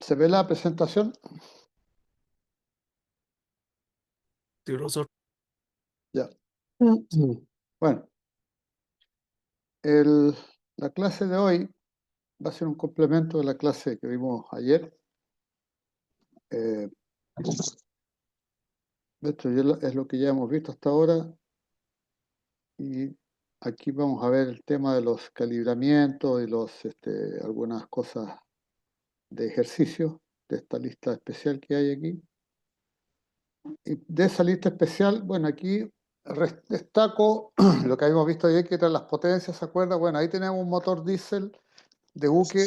¿Se ve la presentación? Ya. Bueno, la clase de hoy va a ser un complemento de la clase que vimos ayer. Esto es lo que ya hemos visto hasta ahora. Y aquí vamos a ver el tema de los calibramientos y algunas cosas de ejercicio de esta lista especial que hay aquí. Y de esa lista especial, bueno, aquí destaco lo que habíamos visto ayer, que eran las potencias, ¿se acuerdan? Bueno, ahí tenemos un motor diésel de buque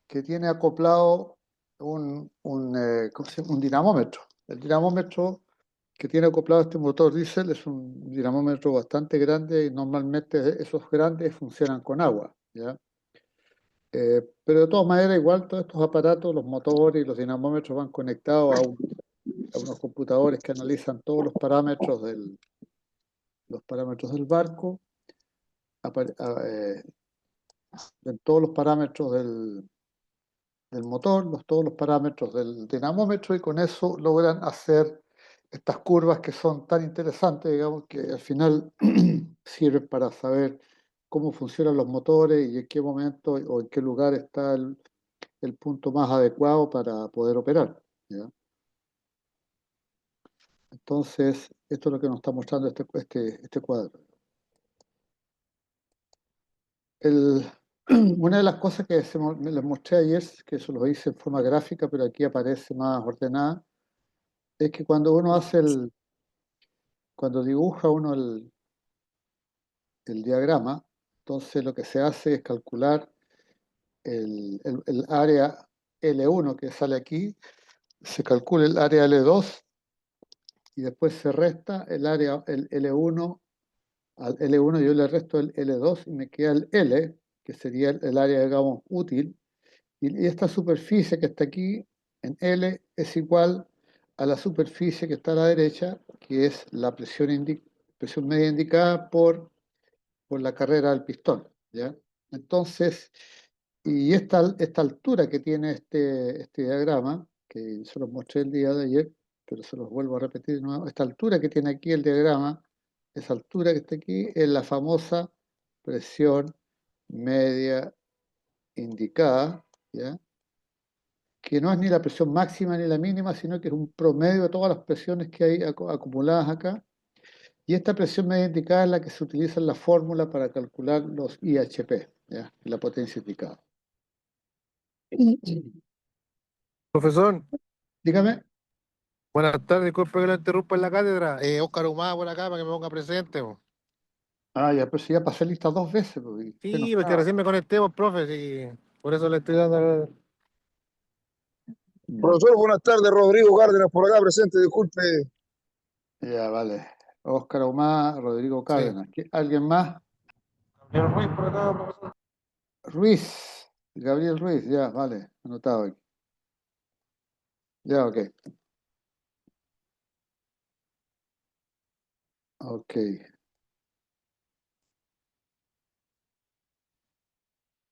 que tiene acoplado ¿cómo se llama? Un dinamómetro. El dinamómetro que tiene acoplado este motor diésel es un dinamómetro bastante grande y normalmente esos grandes funcionan con agua, ¿ya? Pero de todas maneras, igual todos estos aparatos, los motores y los dinamómetros van conectados a unos computadores que analizan todos los parámetros del barco, ven todos los parámetros del motor, todos los parámetros del dinamómetro, y con eso logran hacer estas curvas que son tan interesantes, digamos, que al final sirven para saber cómo funcionan los motores y en qué momento o en qué lugar está el punto más adecuado para poder operar, ¿ya? Entonces, esto es lo que nos está mostrando este cuadro. Una de las cosas que les mostré ayer, que eso lo hice en forma gráfica, pero aquí aparece más ordenada, es que cuando uno cuando dibuja uno el diagrama, entonces lo que se hace es calcular el área L1 que sale aquí, se calcula el área L2 y después se resta el área el L1 al L1, yo le resto el L2 y me queda el L, que sería el área, digamos, útil. Y esta superficie que está aquí en L es igual a la superficie que está a la derecha, que es la presión media indicada por la carrera del pistón, ¿ya? Entonces, y esta altura que tiene este diagrama, que se los mostré el día de ayer, pero se los vuelvo a repetir de nuevo, esta altura que tiene aquí el diagrama, esa altura que está aquí, es la famosa presión media indicada, ¿ya? Que no es ni la presión máxima ni la mínima, sino que es un promedio de todas las presiones que hay acumuladas acá. Y esta presión media indicada es la que se utiliza en la fórmula para calcular los IHP, ¿ya? La potencia indicada. Profesor, Dígame. buenas tardes, disculpe que lo interrumpa en la cátedra. Óscar Humada por acá para que me ponga presente, po. Ah, ya, pero si ya pasé lista 2 veces, pues, y usted no Sí, porque está. recién me conecté, pues, profe, y por eso le estoy dando. Ya, Profesor, buenas tardes. Rodrigo Cárdenas por acá presente. Disculpe. ya, vale. Óscar Humá, Rodrigo Sí. Cárdenas. ¿Alguien más? Gabriel Ruiz por acá, profesor. Ruiz. Gabriel Ruiz, ya, vale. Anotado aquí. Ya, ok. Ok,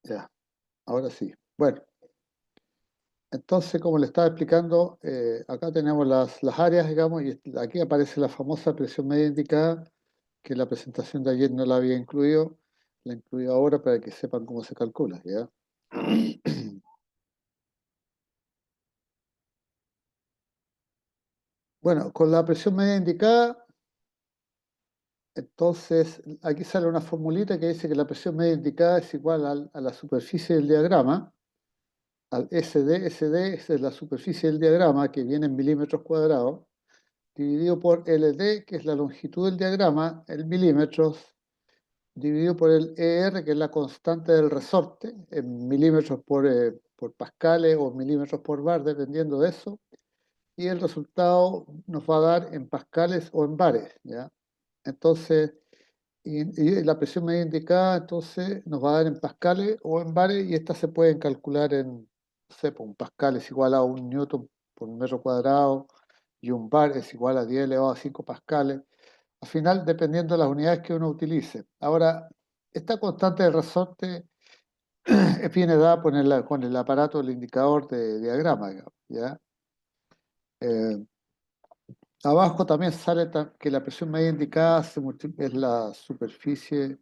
ya. Ahora sí. Bueno. Entonces, como le estaba explicando, acá tenemos las áreas, digamos, y aquí aparece la famosa presión media indicada, que en la presentación de ayer no la había incluido, la incluí ahora para que sepan cómo se calcula, ¿ya? Bueno, con la presión media indicada, entonces aquí sale una formulita que dice que la presión media indicada es igual a la superficie del diagrama, al SD, esa es la superficie del diagrama que viene en milímetros cuadrados, dividido por LD, que es la longitud del diagrama, en milímetros, dividido por el ER, que es la constante del resorte, en milímetros por pascales o milímetros por bar, dependiendo de eso, y el resultado nos va a dar en pascales o en bares, ¿ya? Entonces, y la presión media indicada, entonces, nos va a dar en pascales o en bares, y estas se pueden calcular en, no sé, pues, un pascal es igual a 1 newton por metro cuadrado, y un bar es igual a 10 elevado a 5 pascales. Al final, dependiendo de las unidades que uno utilice. Ahora, esta constante de resorte viene dada con el aparato del indicador de diagrama, digamos, ¿ya? Eh, Abajo también sale que la presión media indicada es la superficie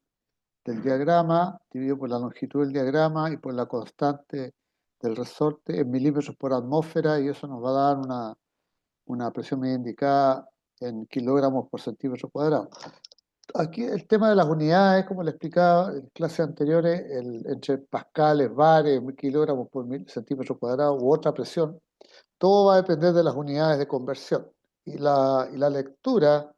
del diagrama dividido por la longitud del diagrama y por la constante del resorte en milímetros por atmósfera, y eso nos va a dar una presión media indicada en kilogramos por centímetro cuadrado. Aquí el tema de las unidades, como le explicaba en clases anteriores, entre pascales, bares, kilogramos por centímetro cuadrado u otra presión, todo va a depender de las unidades de conversión. Y la lectura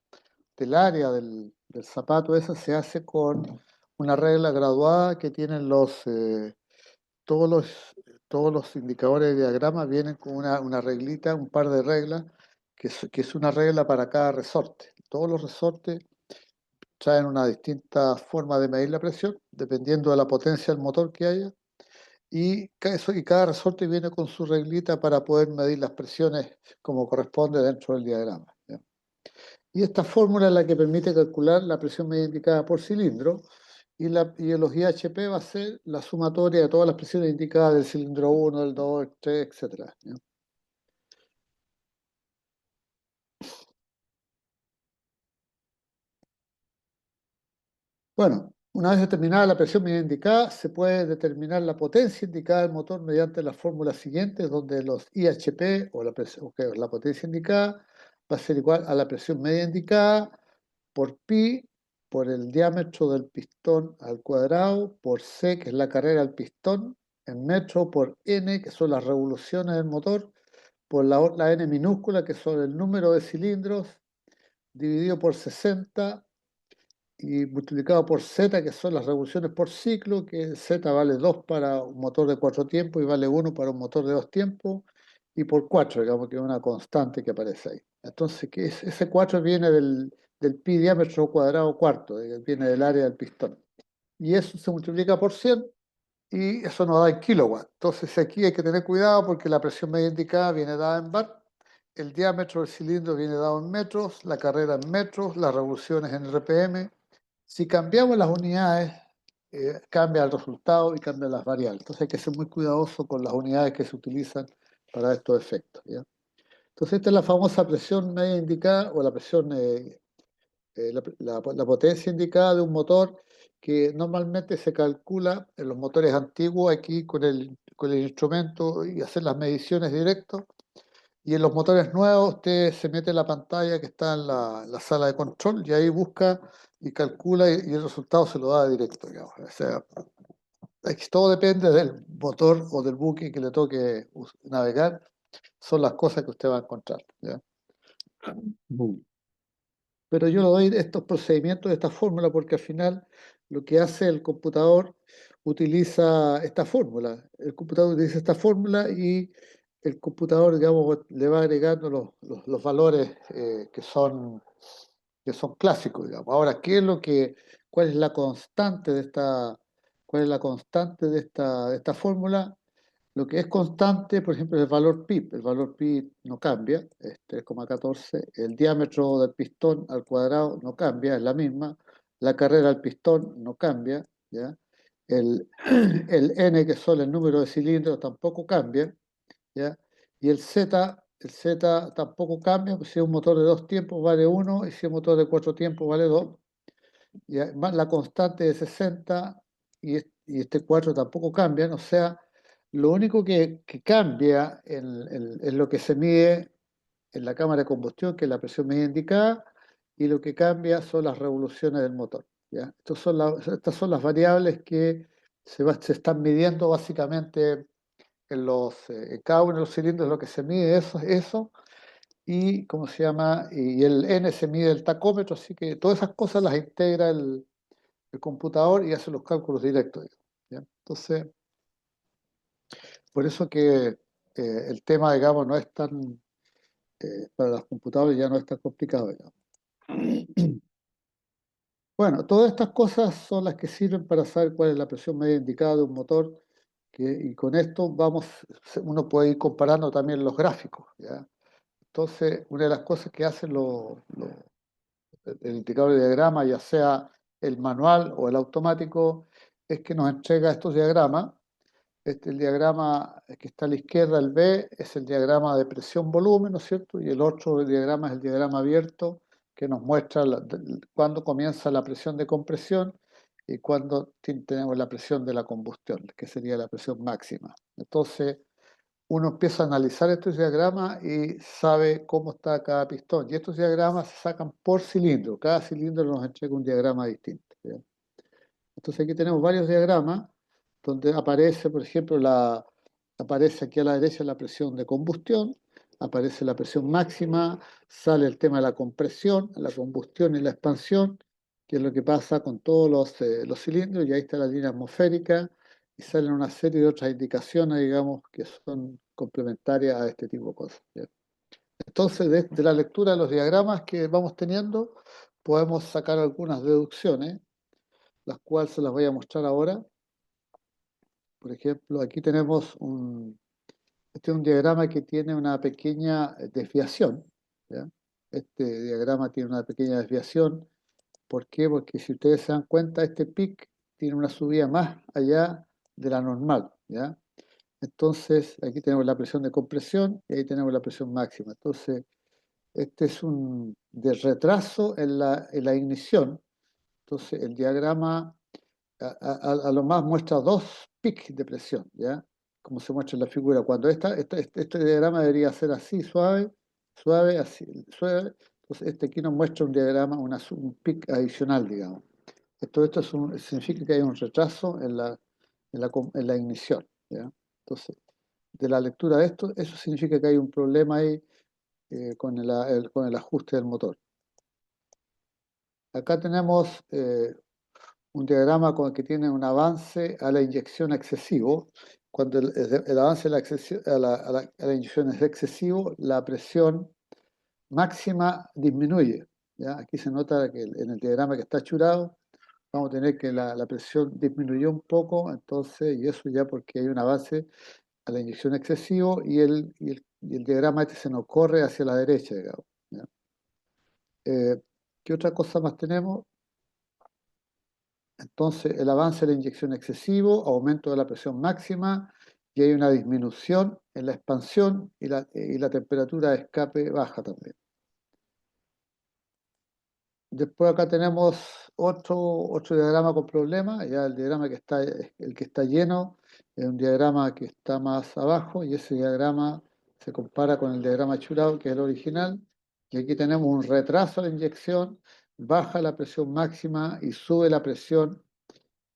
del área del zapato esa se hace con una regla graduada que tienen todos los, todos los indicadores de diagrama vienen con una reglita, un par de reglas, que es una regla para cada resorte. Todos los resortes traen una distinta forma de medir la presión, dependiendo de la potencia del motor que haya, y cada resorte viene con su reglita para poder medir las presiones como corresponde dentro del diagrama, ¿ya? Y esta fórmula es la que permite calcular la presión media indicada por cilindro, y los IHP va a ser la sumatoria de todas las presiones indicadas del cilindro 1, del 2, el 3, etc. ¿Ya? Bueno, una vez determinada la presión media indicada, se puede determinar la potencia indicada del motor mediante las fórmulas siguientes, donde los IHP o la potencia indicada va a ser igual a la presión media indicada por pi, por el diámetro del pistón al cuadrado, por c, que es la carrera del pistón, en metro, por n, que son las revoluciones del motor, por la n minúscula, que son el número de cilindros, dividido por 60 y multiplicado por z, que son las revoluciones por ciclo, que z vale 2 para un motor de 4 tiempos y vale 1 para un motor de 2 tiempos, y por 4, digamos que es una constante que aparece ahí. Entonces, ese 4 viene del pi diámetro cuadrado cuarto, viene del área del pistón. Y eso se multiplica por 100 y eso nos da en kilowatts. Entonces, aquí hay que tener cuidado porque la presión media indicada viene dada en bar, el diámetro del cilindro viene dado en metros, la carrera en metros, las revoluciones en RPM. Si cambiamos las unidades, cambia el resultado y cambian las variables. Entonces hay que ser muy cuidadoso con las unidades que se utilizan para estos efectos, ¿ya? Entonces esta es la famosa presión media indicada o la presión, la potencia indicada de un motor, que normalmente se calcula en los motores antiguos aquí con el instrumento y hacer las mediciones directas. Y en los motores nuevos usted se mete en la pantalla que está en la sala de control y ahí busca y calcula y el resultado se lo da directo, digamos. O sea, todo depende del motor o del buque que le toque navegar, son las cosas que usted va a encontrar, ¿ya? Pero yo le doy estos procedimientos, esta fórmula, porque al final lo que hace el computador utiliza esta fórmula. El computador utiliza esta fórmula y el computador, digamos, le va agregando los valores que son clásicos, digamos. Ahora, ¿cuál es la constante cuál es la constante de esta fórmula? Lo que es constante, por ejemplo, es el valor pi. El valor pi no cambia, es 3,14. El diámetro del pistón al cuadrado no cambia, es la misma. La carrera del pistón no cambia, ¿ya? El, el n, que son el número de cilindros, tampoco cambia, ¿ya? Y el z tampoco cambia, pues si es un motor de 2 tiempos vale 1 y si es un motor de 4 tiempos vale 2. Y además la constante de 60 y este 4 tampoco cambian, o sea, lo único que cambia es lo que se mide en la cámara de combustión, que es la presión media indicada, y lo que cambia son las revoluciones del motor, ¿ya? Estas son las variables que se están midiendo básicamente en cada uno de los cilindros. Lo que se mide eso, y ¿cómo se llama? Y el N se mide el tacómetro, así que todas esas cosas las integra el computador y hace los cálculos directos, ¿ya? Entonces, por eso que el tema, digamos, no es tan, para los computadores ya no es tan complicado, digamos. Bueno, todas estas cosas son las que sirven para saber cuál es la presión media indicada de un motor, y con esto uno puede ir comparando también los gráficos, ¿ya? Entonces, una de las cosas que hacen el indicador de diagrama, ya sea el manual o el automático, es que nos entrega estos diagramas. El diagrama que está a la izquierda, el B, es el diagrama de presión-volumen, ¿no es cierto? Y el otro diagrama es el diagrama abierto, que nos muestra cuándo comienza la presión de compresión y cuándo tenemos la presión de la combustión, que sería la presión máxima. Entonces, uno empieza a analizar estos diagramas y sabe cómo está cada pistón. Y estos diagramas se sacan por cilindro. Cada cilindro nos entrega un diagrama distinto, ¿ya? Entonces aquí tenemos varios diagramas donde aparece, por ejemplo, aparece aquí a la derecha la presión de combustión, aparece la presión máxima, sale el tema de la compresión, la combustión y la expansión, que es lo que pasa con todos los cilindros, y ahí está la línea atmosférica, y salen una serie de otras indicaciones, digamos, que son complementarias a este tipo de cosas, ¿ya? Entonces, de la lectura de los diagramas que vamos teniendo, podemos sacar algunas deducciones, las cuales se las voy a mostrar ahora. Por ejemplo, aquí tenemos este es un diagrama que tiene una pequeña desviación, ¿ya? Este diagrama tiene una pequeña desviación. ¿Por qué? Porque si ustedes se dan cuenta, este pic tiene una subida más allá de la normal, ¿ya? Entonces, aquí tenemos la presión de compresión y ahí tenemos la presión máxima. Entonces, este es un de retraso en la ignición. Entonces, el diagrama a lo más muestra dos pics de presión, ¿ya? Como se muestra en la figura. Cuando este diagrama debería ser así, suave, suave, así, suave. Entonces, este aquí nos muestra un diagrama, un pic adicional, digamos. Esto significa que hay un retraso en la ignición, ¿ya? Entonces, de la lectura de esto, eso significa que hay un problema ahí con el ajuste del motor. Acá tenemos un diagrama que tiene un avance a la inyección excesivo. Cuando el avance a la inyección es excesivo, la presión máxima disminuye, ¿ya? Aquí se nota que en el diagrama que está achurado, vamos a tener que la presión disminuyó un poco, entonces, y eso ya porque hay un avance a la inyección excesivo y el diagrama este se nos corre hacia la derecha, digamos, ¿ya? ¿Qué otra cosa más tenemos? Entonces, el avance de la inyección excesivo, aumento de la presión máxima y hay una disminución en la expansión y la temperatura de escape baja también. Después acá tenemos otro diagrama con problemas, ya el que está lleno es un diagrama que está más abajo y ese diagrama se compara con el diagrama achurado, que es el original, y aquí tenemos un retraso a la inyección, baja la presión máxima y sube la presión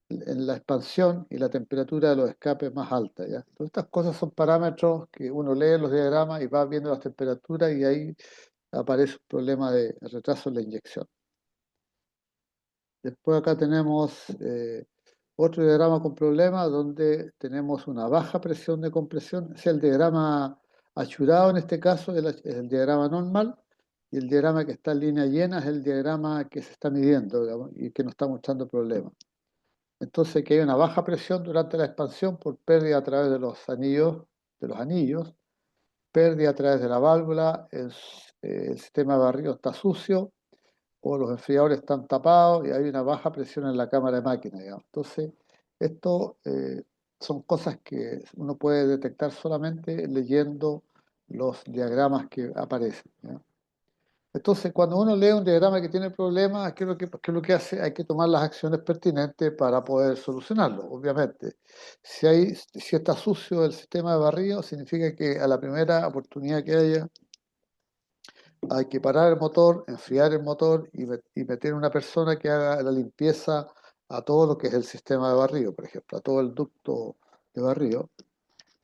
en la expansión y la temperatura de los escapes más alta, ¿ya? Todas estas cosas son parámetros que uno lee en los diagramas y va viendo las temperaturas y ahí aparece un problema de retraso en la inyección. Después acá tenemos otro diagrama con problemas donde tenemos una baja presión de compresión. Es el diagrama achurado en este caso, es el diagrama normal, y el diagrama que está en línea llena es el diagrama que se está midiendo, digamos, y que nos está mostrando problemas. Entonces que hay una baja presión durante la expansión por pérdida a través de los anillos, pérdida a través de la válvula, el sistema de barrido está sucio, o los enfriadores están tapados y hay una baja presión en la cámara de máquina, digamos. Entonces, esto son cosas que uno puede detectar solamente leyendo los diagramas que aparecen, ¿ya? Entonces, cuando uno lee un diagrama que tiene problemas, qué es lo que hace? Hay que tomar las acciones pertinentes para poder solucionarlo, obviamente. Si está sucio el sistema de barrido, significa que a la primera oportunidad que haya, hay que parar el motor, enfriar el motor y meter una persona que haga la limpieza a todo lo que es el sistema de barrido, por ejemplo, a todo el ducto de barrido,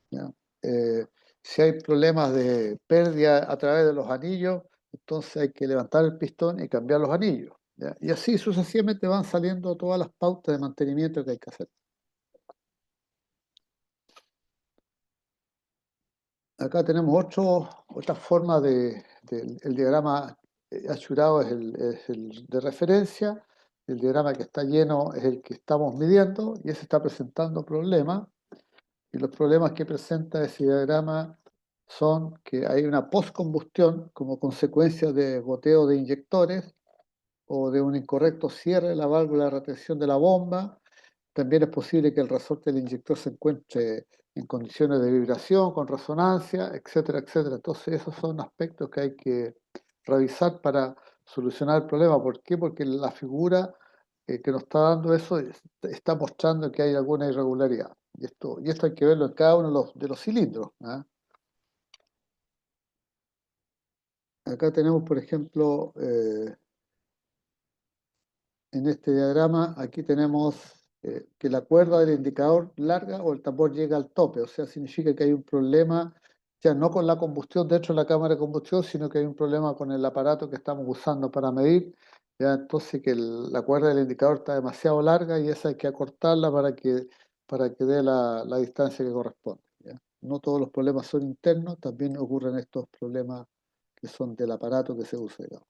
¿ya? Eh, si hay problemas de pérdida a través de los anillos, entonces hay que levantar el pistón y cambiar los anillos, ¿ya? Y así sucesivamente van saliendo todas las pautas de mantenimiento que hay que hacer. Acá tenemos otra forma el diagrama achurado es el de referencia, el diagrama que está lleno es el que estamos midiendo y ese está presentando problemas. Y los problemas que presenta ese diagrama son que hay una postcombustión como consecuencia de goteo de inyectores o de un incorrecto cierre de la válvula de retención de la bomba También es posible que el resorte del inyector se encuentre en condiciones de vibración, con resonancia, etcétera, etcétera. Entonces, esos son aspectos que hay que revisar para solucionar el problema. ¿Por qué? Porque la figura que nos está dando eso está mostrando que hay alguna irregularidad. Y esto hay que verlo en cada uno de los cilindros. ¿Ah? Acá tenemos, por ejemplo, en este diagrama, aquí tenemos que la cuerda del indicador larga o el tambor llega al tope, o sea, significa que hay un problema, ya no con la combustión dentro de la cámara de combustión, sino que hay un problema con el aparato que estamos usando para medir, ya entonces que la cuerda del indicador está demasiado larga y esa hay que acortarla para que dé la distancia que corresponde. ¿Ya? No todos los problemas son internos, también ocurren estos problemas que son del aparato que se usa, digamos.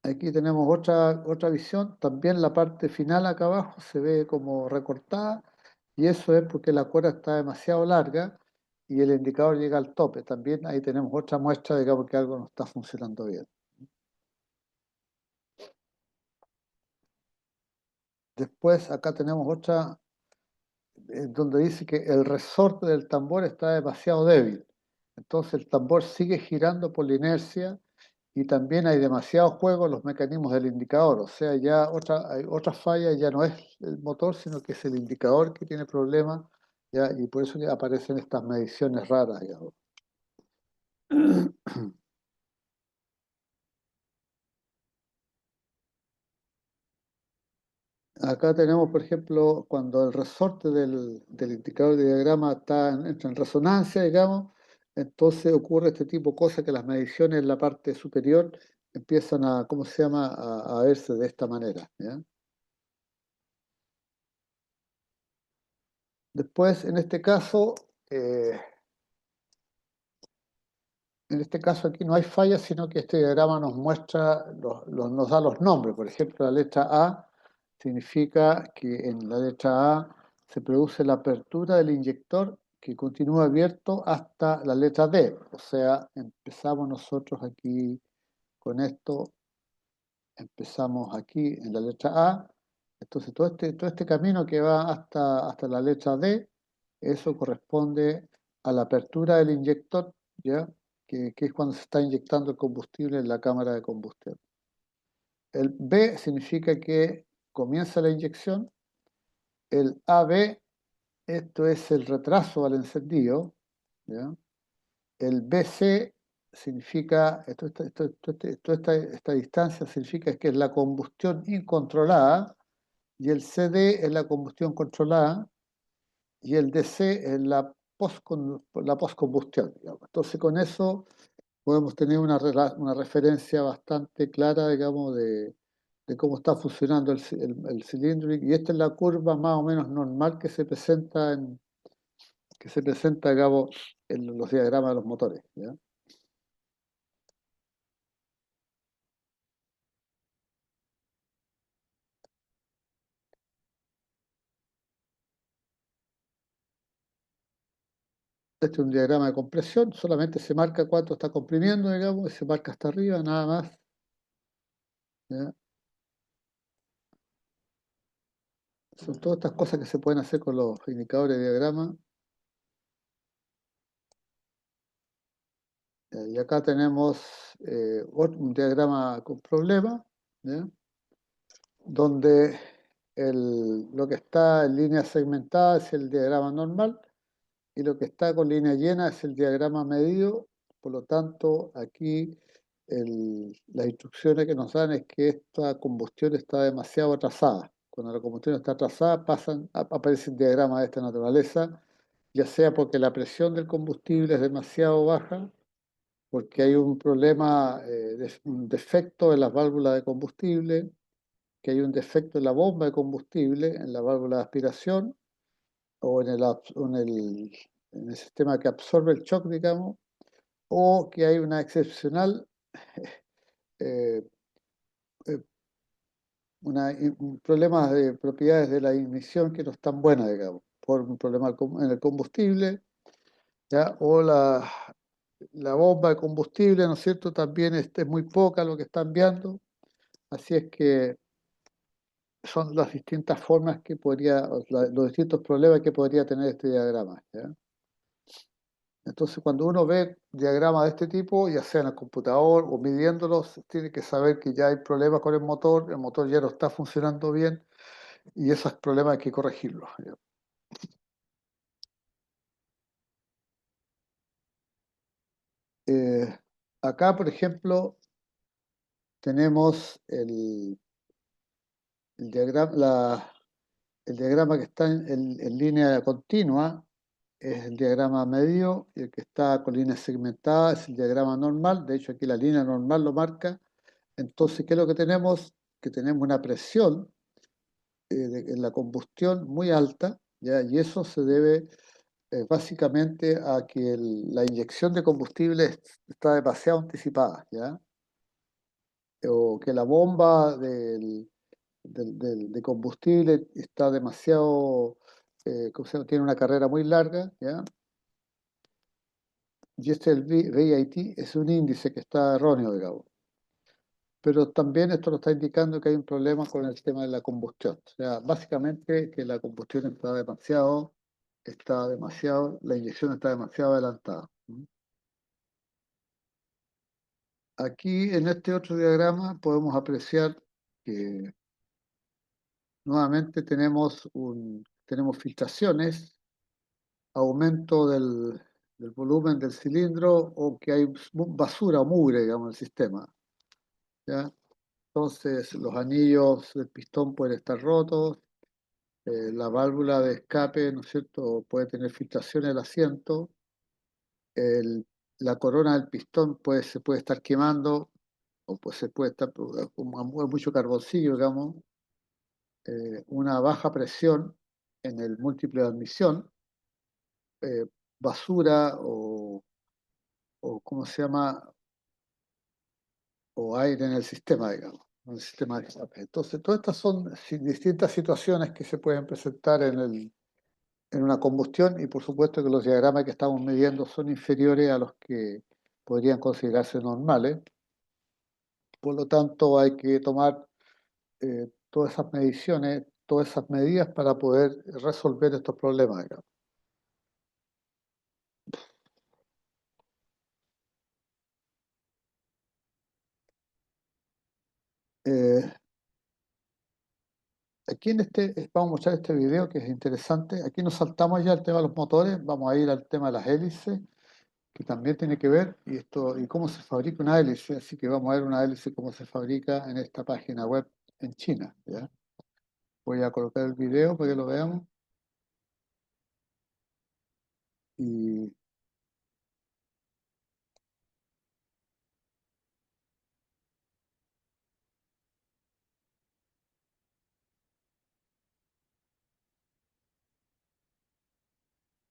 Aquí tenemos otra visión, también la parte final acá abajo se ve como recortada y eso es porque la cuerda está demasiado larga y el indicador llega al tope. También ahí tenemos otra muestra, digamos que algo no está funcionando bien. Después acá tenemos otra donde dice que el resorte del tambor está demasiado débil. Entonces el tambor sigue girando por la inercia y también hay demasiado juego en los mecanismos del indicador, o sea, hay otra falla, ya no es el motor, sino que es el indicador que tiene problemas, ¿ya? Y por eso que aparecen estas mediciones raras, digamos. Acá tenemos, por ejemplo, cuando el resorte del indicador de diagrama entra en resonancia, digamos, entonces ocurre este tipo de cosas que las mediciones en la parte superior empiezan a, ¿cómo se llama?, a verse de esta manera, ¿ya? Después, eh, en este caso aquí no hay falla, sino que este diagrama nos muestra, nos da los nombres. Por ejemplo, la letra A significa que en la letra A se produce la apertura del inyector que continúa abierto hasta la letra D. O sea, empezamos nosotros aquí con esto, empezamos aquí en la letra A. Entonces, todo este camino que va hasta la letra D, eso corresponde a la apertura del inyector, ¿ya? Que es cuando se está inyectando el combustible en la cámara de combustión. El B significa que comienza la inyección. El AB, esto es el retraso al encendido, ¿ya? El BC significa, esta distancia significa que es la combustión incontrolada, y el CD es la combustión controlada, y el DC es la postcombustión, digamos. Entonces, con eso podemos tener una referencia bastante clara, digamos, de cómo está funcionando el cilindro, y esta es la curva más o menos normal que se presenta, digamos, en los diagramas de los motores, ¿ya? Este es un diagrama de compresión, solamente se marca cuánto está comprimiendo, digamos, y se marca hasta arriba, nada más, ¿ya? Son todas estas cosas que se pueden hacer con los indicadores de diagrama. Y acá tenemos un diagrama con problema, ¿ya? Donde lo que está en línea segmentada es el diagrama normal y lo que está con línea llena es el diagrama medido. Por lo tanto, aquí las instrucciones que nos dan es que esta combustión está demasiado atrasada. Cuando la combustión está atrasada, aparecen diagramas de esta naturaleza, ya sea porque la presión del combustible es demasiado baja, porque hay un problema, un defecto en las válvulas de combustible, que hay un defecto en la bomba de combustible, en la válvula de aspiración, o en el sistema que absorbe el shock, digamos, o que hay una excepcional, eh, eh, un problema de propiedades de la ignición que no están buenas, digamos, por un problema en el combustible, ¿ya? O la bomba de combustible, ¿no es cierto? También es muy poca lo que está enviando, así es que son las distintas formas que podría, los distintos problemas que podría tener este diagrama, ¿ya? Entonces, cuando uno ve diagramas de este tipo, ya sea en el computador o midiéndolos, tiene que saber que ya hay problemas con el motor ya no está funcionando bien y esos problemas hay que corregirlos, ¿ya? Acá, por ejemplo, tenemos el diagrama, el diagrama que está en línea continua, es el diagrama medio, y el que está con líneas segmentadas es el diagrama normal. De hecho, aquí la línea normal lo marca. Entonces, ¿qué es lo que tenemos? Que tenemos una presión en la combustión muy alta, ¿ya? Y eso se debe básicamente a que la inyección de combustible está demasiado anticipada, ¿ya? O que la bomba de combustible está demasiado, ¿cómo se llama? Tiene una carrera muy larga, ¿ya? Y este el VIT es un índice que está erróneo, digamos. Pero también esto nos está indicando que hay un problema con el tema de la combustión. O sea, básicamente que la combustión la inyección está demasiado adelantada. Aquí en este otro diagrama podemos apreciar que nuevamente tenemos filtraciones, aumento del volumen del cilindro o que hay basura o mugre, digamos, en el sistema, ¿ya? Entonces los anillos del pistón pueden estar rotos, la válvula de escape, ¿no es cierto?, puede tener filtración en el asiento, la corona del pistón se puede estar quemando, o pues se puede estar como mucho carboncillo, digamos, una baja presión en el múltiple de admisión, eh, basura o ¿cómo se llama? O aire en el sistema, digamos, en el sistema de escape. Entonces, todas estas son distintas situaciones que se pueden presentar en una combustión y por supuesto que los diagramas que estamos midiendo son inferiores a los que podrían considerarse normales. Por lo tanto, hay que tomar todas esas mediciones, todas esas medidas para poder resolver estos problemas, digamos. Eh, Aquí vamos a mostrar este video que es interesante. Aquí nos saltamos ya al tema de los motores, vamos a ir al tema de las hélices, que también tiene que ver, y cómo se fabrica una hélice. Así que vamos a ver una hélice, cómo se fabrica en esta página web en China, ¿ya? Voy a colocar el video para que lo veamos. Y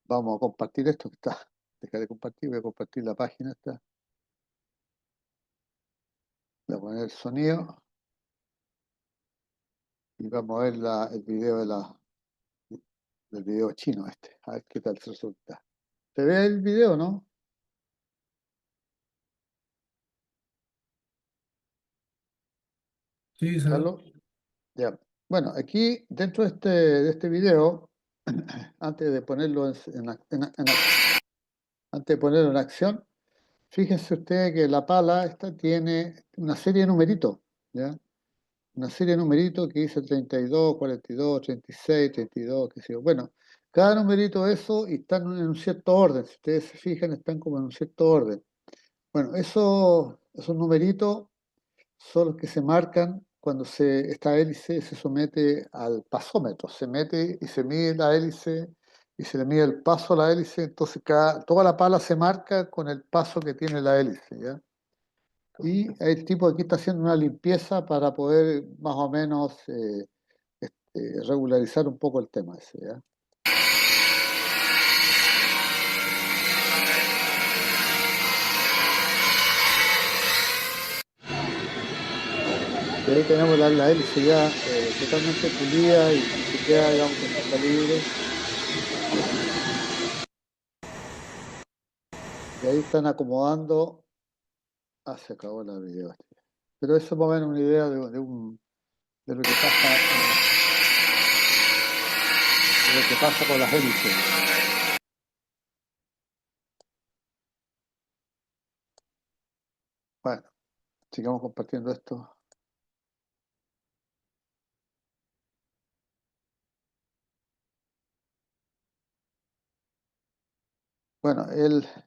vamos a compartir esto que está. Dejar de compartir, voy a compartir la página esta. Voy a poner el sonido y vamos a ver el video del video chino este. A ver qué tal resulta. ¿Se ve el video, no? Sí, Carlos. Ya. Bueno, aquí dentro de este video, antes de ponerlo antes de ponerlo en acción, fíjense ustedes que la pala esta tiene una serie de numeritos, ¿ya? Una serie de numeritos que dice 32, 42, 36, 32, qué sé yo. Bueno, cada numerito de eso y están en un cierto orden. Si ustedes se fijan, están como en un cierto orden. Bueno, esos numeritos son los que se marcan cuando esta hélice se somete al pasómetro. Se mete y se mide la hélice y se le mide el paso a la hélice. Entonces toda la pala se marca con el paso que tiene la hélice, ¿ya? Y el tipo aquí está haciendo una limpieza para poder más o menos regularizar un poco el tema ese, ¿ya? Y ahí tenemos la hélice ya totalmente pulida y se queda, digamos, con su calibre. Y ahí están acomodando. Ah, se acabó la video. Pero eso es más o menos una idea de un de lo que pasa, de lo que pasa con las hélices. Bueno, sigamos compartiendo esto. Bueno,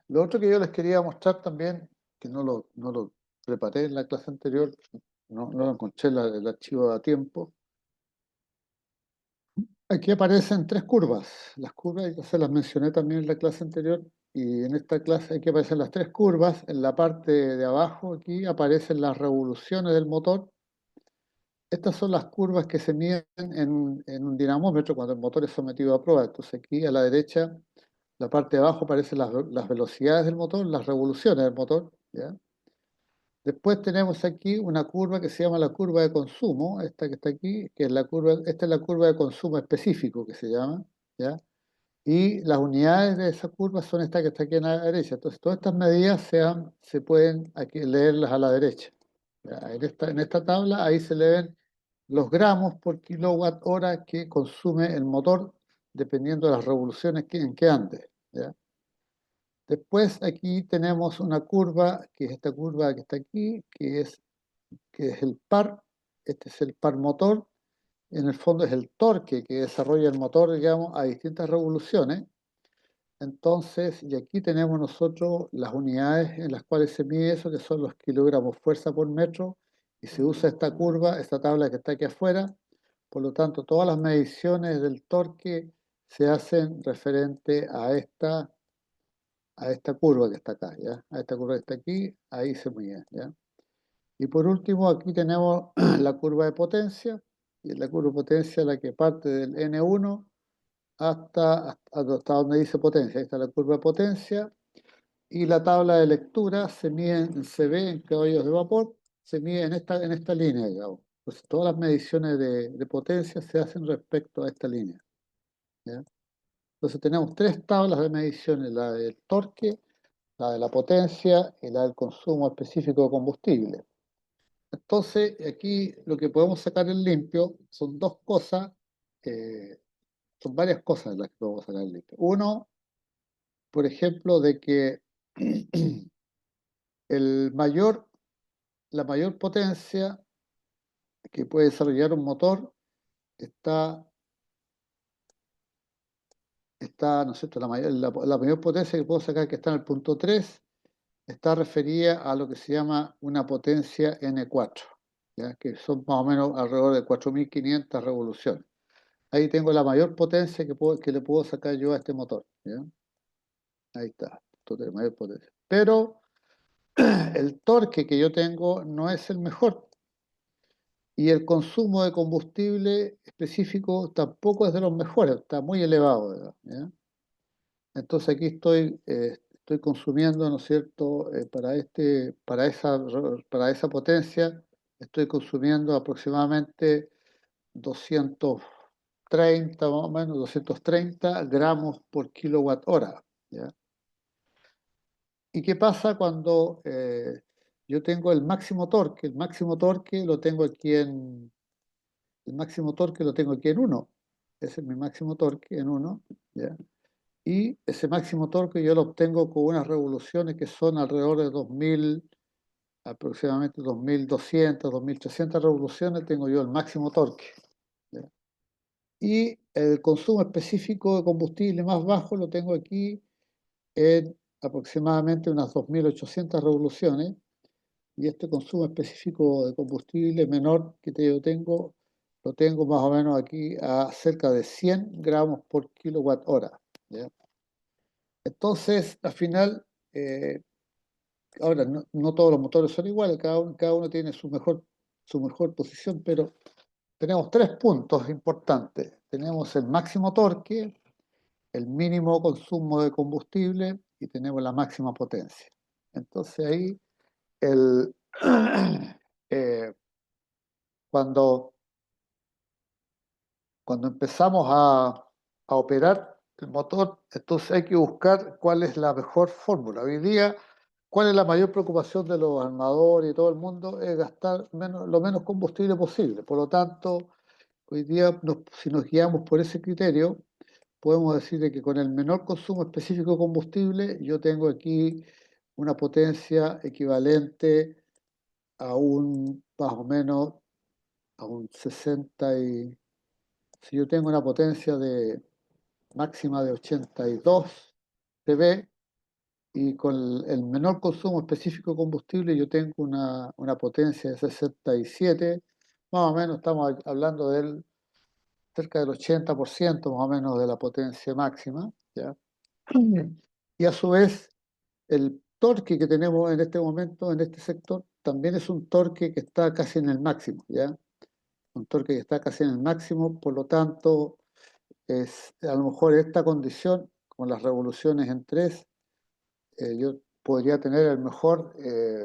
lo otro que yo les quería mostrar también, que no lo preparé en la clase anterior, no lo encontré el archivo a tiempo. Aquí aparecen tres curvas. Las curvas, ya se las mencioné también en la clase anterior, y en esta clase aquí aparecen las tres curvas. En la parte de abajo aquí aparecen las revoluciones del motor. Estas son las curvas que se miden en un dinamómetro cuando el motor es sometido a prueba. Entonces aquí a la derecha, la parte de abajo aparecen las velocidades del motor, las revoluciones del motor, ¿ya? Después tenemos aquí una curva que se llama la curva de consumo, esta que está aquí, que es esta es la curva de consumo específico que se llama, ¿ya? Y las unidades de esa curva son estas que está aquí en la derecha. Entonces todas estas medidas se pueden aquí leerlas a la derecha, ¿ya? En esta tabla ahí se leen los gramos por kilowatt hora que consume el motor dependiendo de las revoluciones en que ande, ¿ya? Después aquí tenemos una curva, que es esta curva que está aquí, que es el par. Este es el par motor. En el fondo es el torque que desarrolla el motor, digamos, a distintas revoluciones. Entonces, y aquí tenemos nosotros las unidades en las cuales se mide eso, que son los kilogramos fuerza por metro, y se usa esta curva, esta tabla que está aquí afuera. Por lo tanto, todas las mediciones del torque se hacen referente a esta curva que está acá, ¿ya? A esta curva que está aquí, ahí se mide, ¿ya? Y por último, aquí tenemos la curva de potencia, y la curva de potencia la que parte del N1 hasta donde dice potencia. Ahí está la curva de potencia, y la tabla de lectura se mide en CB, en caballos de vapor, se mide en esta línea, digamos. Entonces, todas las mediciones de potencia se hacen respecto a esta línea, ¿ya? Entonces tenemos tres tablas de mediciones, la del torque, la de la potencia y la del consumo específico de combustible. Entonces, aquí lo que podemos sacar en limpio son dos cosas, son varias cosas las que podemos sacar en limpio. Uno, por ejemplo, de que el mayor, la mayor potencia que puede desarrollar un motor ¿no es cierto? La mayor potencia que puedo sacar, que está en el punto 3, está referida a lo que se llama una potencia N4, ¿ya? Que son más o menos alrededor de 4.500 revoluciones. Ahí tengo la mayor potencia que le puedo sacar yo a este motor, ¿ya? Ahí está, total, mayor potencia. Pero el torque que yo tengo no es el mejor, y el consumo de combustible específico tampoco es de los mejores, está muy elevado, ¿ya? Entonces aquí estoy consumiendo, ¿no es cierto? Para esa potencia, estoy consumiendo aproximadamente 230, más o menos, 230 gramos por kilowatt hora, ¿ya? ¿Y qué pasa cuando yo tengo el máximo torque? El máximo torque lo tengo aquí el máximo torque lo tengo aquí en 1. Ese es mi máximo torque en 1, ¿ya? Y ese máximo torque yo lo obtengo con unas revoluciones que son alrededor de 2000, aproximadamente 2200, 2300 revoluciones, tengo yo el máximo torque, ¿ya? Y el consumo específico de combustible más bajo lo tengo aquí en aproximadamente unas 2800 revoluciones, y este consumo específico de combustible menor que yo tengo, lo tengo más o menos aquí a cerca de 100 gramos por kilowatt hora, ¿ya? Entonces, al final, ahora no todos los motores son iguales, cada uno tiene su mejor posición, pero tenemos tres puntos importantes. Tenemos el máximo torque, el mínimo consumo de combustible y tenemos la máxima potencia. Entonces ahí, el, eh, cuando, cuando empezamos a operar el motor, entonces hay que buscar cuál es la mejor fórmula. Hoy día ¿cuál es la mayor preocupación de los armadores y todo el mundo? Es gastar lo menos combustible posible. Por lo tanto, hoy día, si nos guiamos por ese criterio, podemos decir de que con el menor consumo específico de combustible, yo tengo aquí una potencia equivalente a un, más o menos, a un 60 y... Si yo tengo una potencia de máxima de 82 dB y con el menor consumo específico de combustible, yo tengo una potencia de 67, más o menos estamos hablando del cerca del 80% más o menos de la potencia máxima, ¿ya? Y a su vez, el torque que tenemos en este momento en este sector también es un torque que está casi en el máximo, ¿ya? Un torque que está casi en el máximo, por lo tanto, a lo mejor esta condición, con las revoluciones en 3, yo podría tener el mejor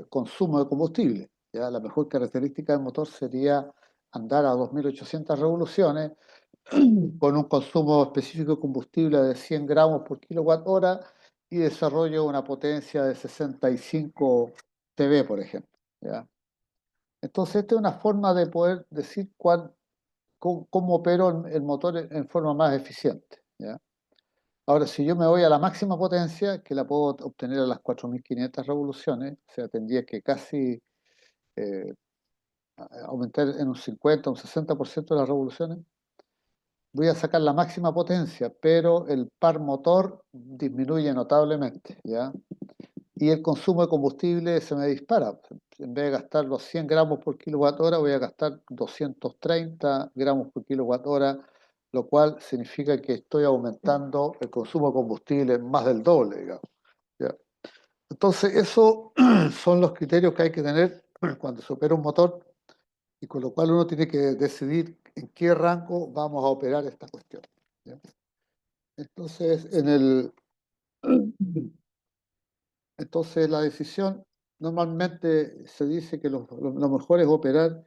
consumo de combustible, ¿ya? La mejor característica del motor sería andar a 2.800 revoluciones con un consumo específico de combustible de 100 gramos por kilowatt hora y desarrollo una potencia de 65 TB, por ejemplo, ¿ya? Entonces, esta es una forma de poder decir cómo opero el motor en forma más eficiente, ¿ya? Ahora, si yo me voy a la máxima potencia, que la puedo obtener a las 4.500 revoluciones, o sea, tendría que casi eh, aumentar en un 50, un 60% de las revoluciones, voy a sacar la máxima potencia, pero el par motor disminuye notablemente, ¿ya? Y el consumo de combustible se me dispara. En vez de gastar los 100 gramos por kilowatt hora, voy a gastar 230 gramos por kilowatt hora, lo cual significa que estoy aumentando el consumo de combustible más del doble, digamos, ¿ya? Entonces, esos son los criterios que hay que tener cuando se opera un motor y con lo cual uno tiene que decidir en qué rango vamos a operar esta cuestión, ¿ya? Entonces, entonces la decisión, normalmente se dice que lo mejor es operar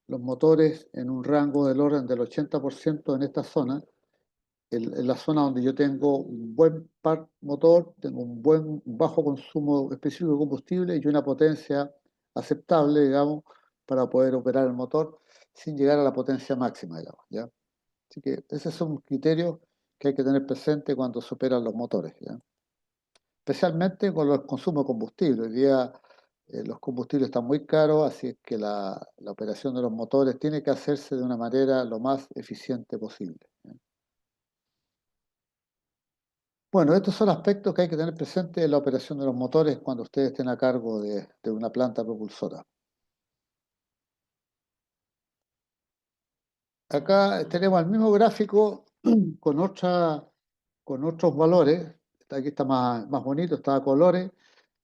los motores en un rango del orden del 80% en esta zona, en la zona donde yo tengo un buen par motor, tengo un bajo consumo específico de combustible y una potencia aceptable, digamos, para poder operar el motor sin llegar a la potencia máxima, digamos, ¿ya? Así que esos son criterios que hay que tener presente cuando se operan los motores, ¿ya? Especialmente con los consumos de combustible. Hoy día los combustibles están muy caros, así es que la operación de los motores tiene que hacerse de una manera lo más eficiente posible, ¿ya? Bueno, estos son aspectos que hay que tener presente en la operación de los motores cuando ustedes estén a cargo de una planta propulsora. Acá tenemos el mismo gráfico con, con otros valores. Aquí está más bonito, está a colores,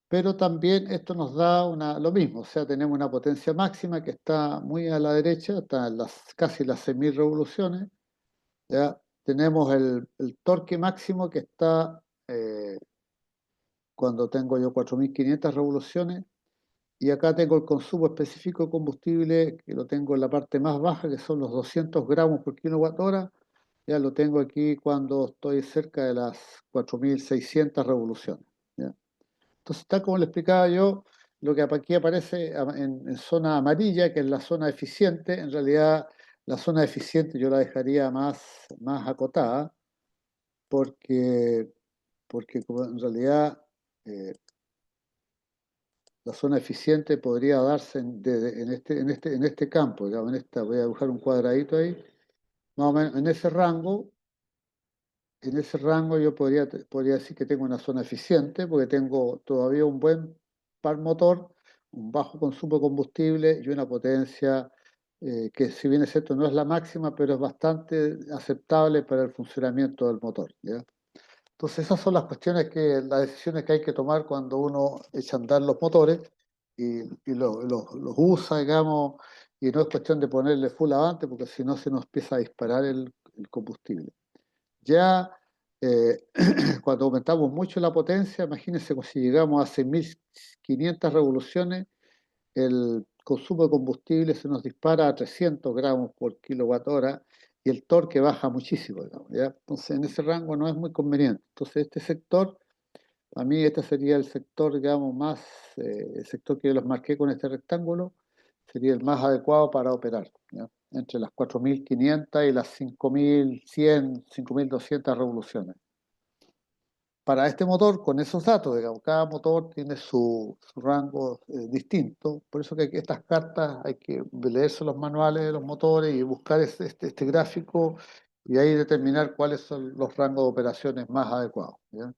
pero también esto nos da lo mismo. O sea, tenemos una potencia máxima que está muy a la derecha, está en casi las 6.000 revoluciones. ¿Ya? Tenemos el torque máximo que está cuando tengo yo 4.500 revoluciones. Y acá tengo el consumo específico de combustible, que lo tengo en la parte más baja, que son los 200 gramos por kilowatt hora. Ya lo tengo aquí cuando estoy cerca de las 4.600 revoluciones, ¿ya? Entonces, tal como le explicaba yo, lo que aquí aparece en zona amarilla, que es la zona eficiente, en realidad la zona eficiente yo la dejaría más acotada, porque, porque como en realidad eh, la zona eficiente podría darse en este campo, digamos, voy a dibujar un cuadradito ahí, más o menos en ese rango yo podría decir que tengo una zona eficiente, porque tengo todavía un buen par motor, un bajo consumo de combustible y una potencia que, si bien es cierto, no es la máxima, pero es bastante aceptable para el funcionamiento del motor, ¿ya? Entonces esas son las decisiones que hay que tomar cuando uno echa a andar los motores y los usa, digamos, y no es cuestión de ponerle full avante, porque si no se nos empieza a disparar el combustible. Ya cuando aumentamos mucho la potencia, imagínense si llegamos a 6.500 revoluciones, el consumo de combustible se nos dispara a 300 gramos por kilowatt hora y el torque baja muchísimo, digamos, ¿ya? Entonces, en ese rango no es muy conveniente. Entonces, este sector A mí este sería el sector, digamos, más, el sector que yo los marqué con este rectángulo, sería el más adecuado para operar, ¿ya? Entre las 4.500 y las 5.100, 5.200 revoluciones. Para este motor, con esos datos, digamos, cada motor tiene su rango distinto, por eso que estas cartas hay que leerse los manuales de los motores y buscar este gráfico y ahí determinar cuáles son los rangos de operaciones más adecuados, ¿ya?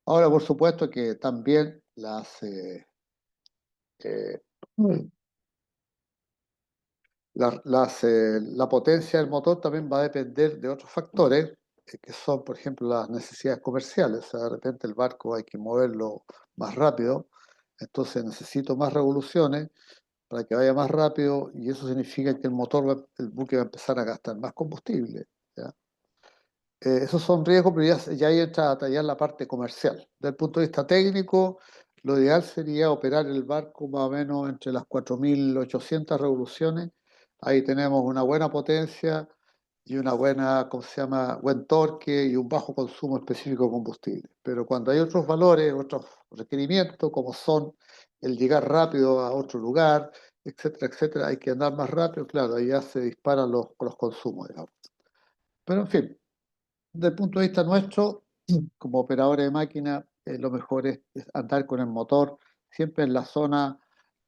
Ahora, por supuesto que también eh, la potencia del motor también va a depender de otros factores, que son, por ejemplo, las necesidades comerciales. O sea, de repente el barco hay que moverlo más rápido, entonces necesito más revoluciones para que vaya más rápido y eso significa que el buque va a empezar a gastar más combustible, ¿ya? Esos son riesgos, pero ya ahí entra a tallar la parte comercial. Desde el punto de vista técnico, lo ideal sería operar el barco más o menos entre las 4.800 revoluciones. Ahí tenemos una buena potencia y una buena, ¿cómo se llama?, buen torque y un bajo consumo específico de combustible. Pero cuando hay otros valores, otros requerimientos, como son el llegar rápido a otro lugar, etcétera, etcétera, hay que andar más rápido, claro, ahí ya se disparan los consumos, digamos. Pero en fin. Desde el punto de vista nuestro, como operadores de máquina, lo mejor es andar con el motor siempre en la zona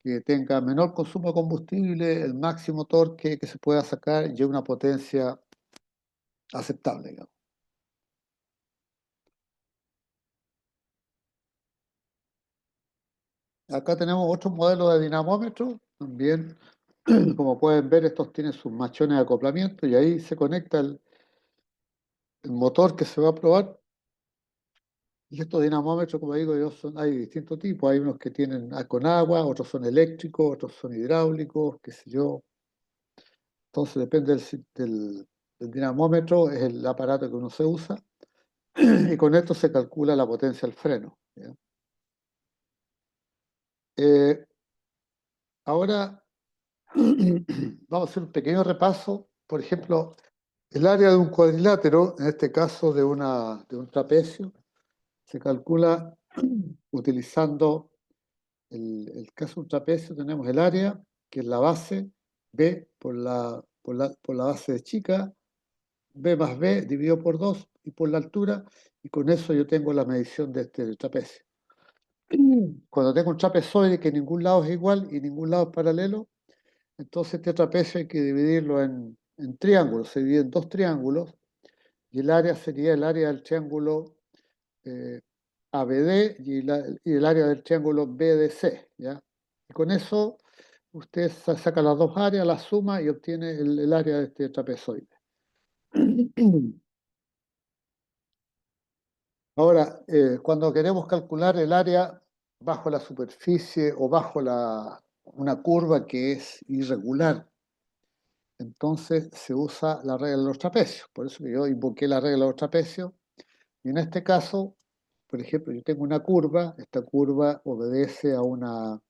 que tenga menor consumo de combustible, el máximo torque que se pueda sacar y una potencia aceptable, digamos. Acá tenemos otro modelo de dinamómetro, también, como pueden ver, estos tienen sus machones de acoplamiento y ahí se conecta el motor que se va a probar. Y estos dinamómetros, como digo yo, hay distintos tipos. Hay unos que tienen con agua, otros son eléctricos, otros son hidráulicos, qué sé yo. Entonces depende del dinamómetro, es el aparato que uno se usa. Y con esto se calcula la potencia del freno, ¿ya? Eh, ahora vamos a hacer un pequeño repaso. Por ejemplo, el área de un cuadrilátero, en este caso de un trapecio, se calcula utilizando el caso de un trapecio. Tenemos el área, que es la base, B por la base de chica, B más B dividido por 2 y por la altura, y con eso yo tengo la medición de este trapecio. Cuando tengo un trapezoide que ningún lado es igual y ningún lado es paralelo, entonces este trapecio hay que dividirlo en triángulos, se divide en dos triángulos, y el área sería el área del triángulo ABD y el área del triángulo BDC, ¿ya? Y con eso usted saca las dos áreas, las suma y obtiene el área de este trapezoide. Ahora, cuando queremos calcular el área bajo la superficie o bajo una curva que es irregular, entonces se usa la regla de los trapecios. Por eso que yo invoqué la regla de los trapecios. Y en este caso, por ejemplo, yo tengo una curva, esta curva ¿cómo se llama?,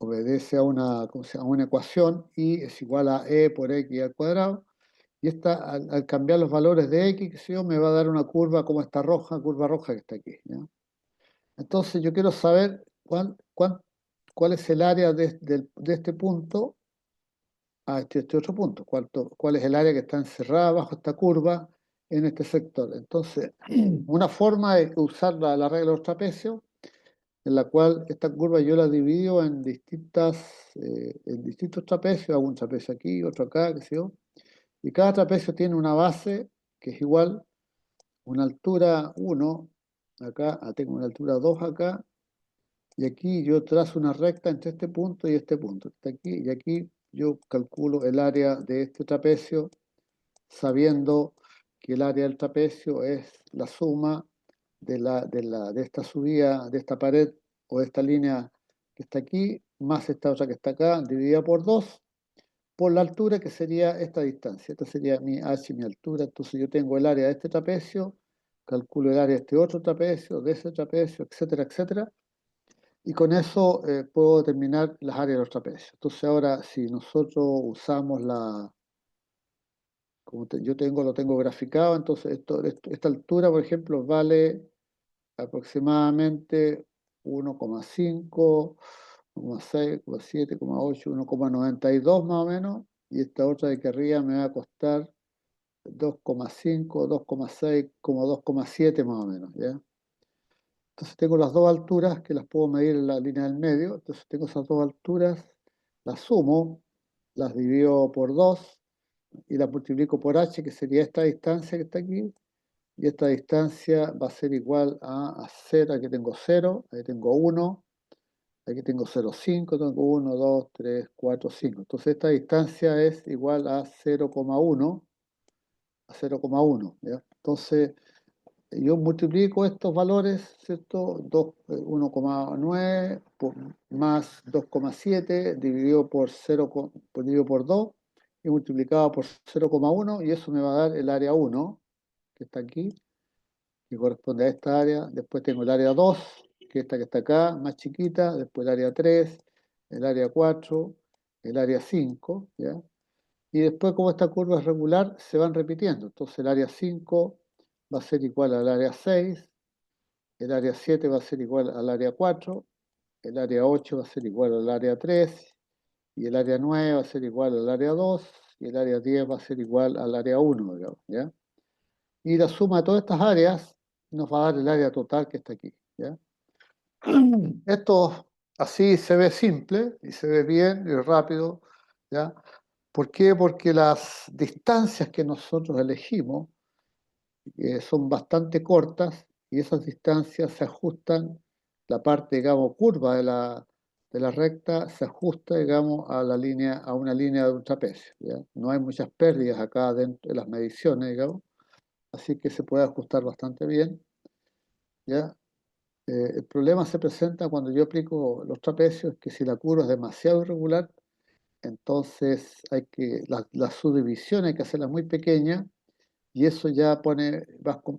a una ecuación, y es igual a e por x al cuadrado. Y esta, al cambiar los valores de x, que sé yo, me va a dar una curva como esta curva roja que está aquí, ¿ya? Entonces yo quiero saber cuál es el área de este punto a este otro punto, cuál es el área que está encerrada bajo esta curva en este sector. Entonces, una forma es usar la regla de los trapecios, en la cual esta curva yo la divido en distintos trapecios, hago un trapecio aquí, otro acá, qué sé yo, y cada trapecio tiene una base que es igual, una altura 1, acá tengo una altura 2 acá, y aquí yo trazo una recta entre este punto y este punto, está aquí, y aquí yo calculo el área de este trapecio, sabiendo que el área del trapecio es la suma de esta subida, de esta pared o de esta línea que está aquí, más esta otra que está acá, dividida por 2, por la altura, que sería esta distancia. Esta sería mi h, mi altura. Entonces yo tengo el área de este trapecio, calculo el área de este otro trapecio, de ese trapecio, etcétera, etcétera. Y con eso puedo determinar las áreas de los trapecios. Entonces ahora, si nosotros usamos como yo lo tengo graficado, entonces esta altura, por ejemplo, vale aproximadamente 1,5, 1,6, 1,7, 1,8, 1,92 más o menos, y esta otra de aquí arriba me va a costar 2,5, 2,6, como 2,7 más o menos, ¿ya? Entonces tengo las dos alturas que las puedo medir en la línea del medio, entonces tengo esas dos alturas, las sumo, las divido por 2 y las multiplico por h, que sería esta distancia que está aquí, y esta distancia va a ser igual a 0, aquí tengo 0, ahí tengo 1, aquí tengo 0,5, tengo 1, 2, 3, 4, 5. Entonces esta distancia es igual a 0,1, a 0,1, ¿ya? Entonces yo multiplico estos valores, ¿cierto? 1,9 más 2,7 dividido por 0, dividido por 2 y multiplicado por 0,1, y eso me va a dar el área 1, que está aquí, que corresponde a esta área. Después tengo el área 2, que es esta que está acá, más chiquita. Después el área 3, el área 4, el área 5, ¿ya? Y después, como esta curva es regular, se van repitiendo. Entonces el área 5 va a ser igual al área 6, el área 7 va a ser igual al área 4, el área 8 va a ser igual al área 3, y el área 9 va a ser igual al área 2, y el área 10 va a ser igual al área 1, digamos, ¿ya? Y la suma de todas estas áreas nos va a dar el área total que está aquí, ¿ya? Esto así se ve simple y se ve bien y rápido, ¿ya? ¿Por qué? Porque las distancias que nosotros elegimos son bastante cortas y esas distancias se ajustan, la parte, digamos, curva de la recta se ajusta, digamos, a la línea, a una línea de un trapecio, ¿ya? No hay muchas pérdidas acá dentro de las mediciones, digamos, así que se puede ajustar bastante bien, ¿ya? El problema se presenta cuando yo aplico los trapecios, que si la curva es demasiado irregular, entonces la subdivisión hay que hacerla muy pequeña, y eso ya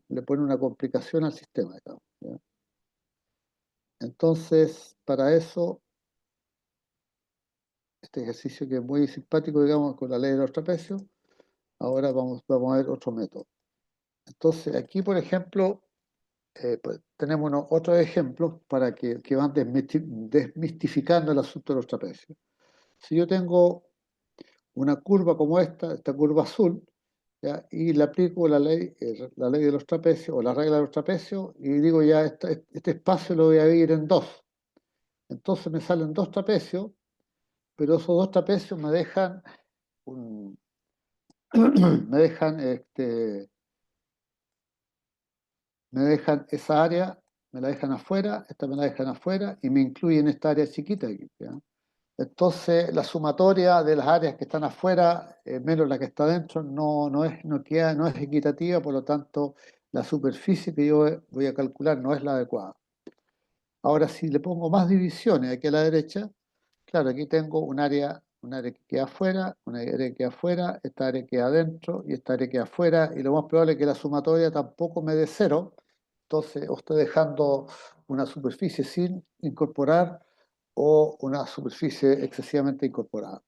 le pone una complicación al sistema, digamos, ¿ya? Entonces, para eso, este ejercicio que es muy simpático, digamos, con la ley de los trapecios, ahora vamos a ver otro método. Entonces, aquí, por ejemplo, pues, tenemos otros ejemplos para que van desmistificando el asunto de los trapecios. Si yo tengo una curva como esta curva azul, ¿ya? Y le aplico la ley de los trapecios o la regla de los trapecios y digo ya, este espacio lo voy a dividir en dos. Entonces me salen dos trapecios, pero esos dos trapecios me dejan, me dejan, me dejan esa área, me la dejan afuera, esta me la dejan afuera y me incluyen esta área chiquita aquí, ¿ya? Entonces, la sumatoria de las áreas que están afuera, menos la que está dentro, no es equitativa, por lo tanto, la superficie que yo voy a calcular no es la adecuada. Ahora, si le pongo más divisiones aquí a la derecha, claro, aquí tengo un área que queda afuera, una área que queda afuera, esta área queda adentro y esta área queda afuera, y lo más probable es que la sumatoria tampoco me dé cero, entonces os estoy dejando una superficie sin incorporar o una superficie excesivamente incorporada.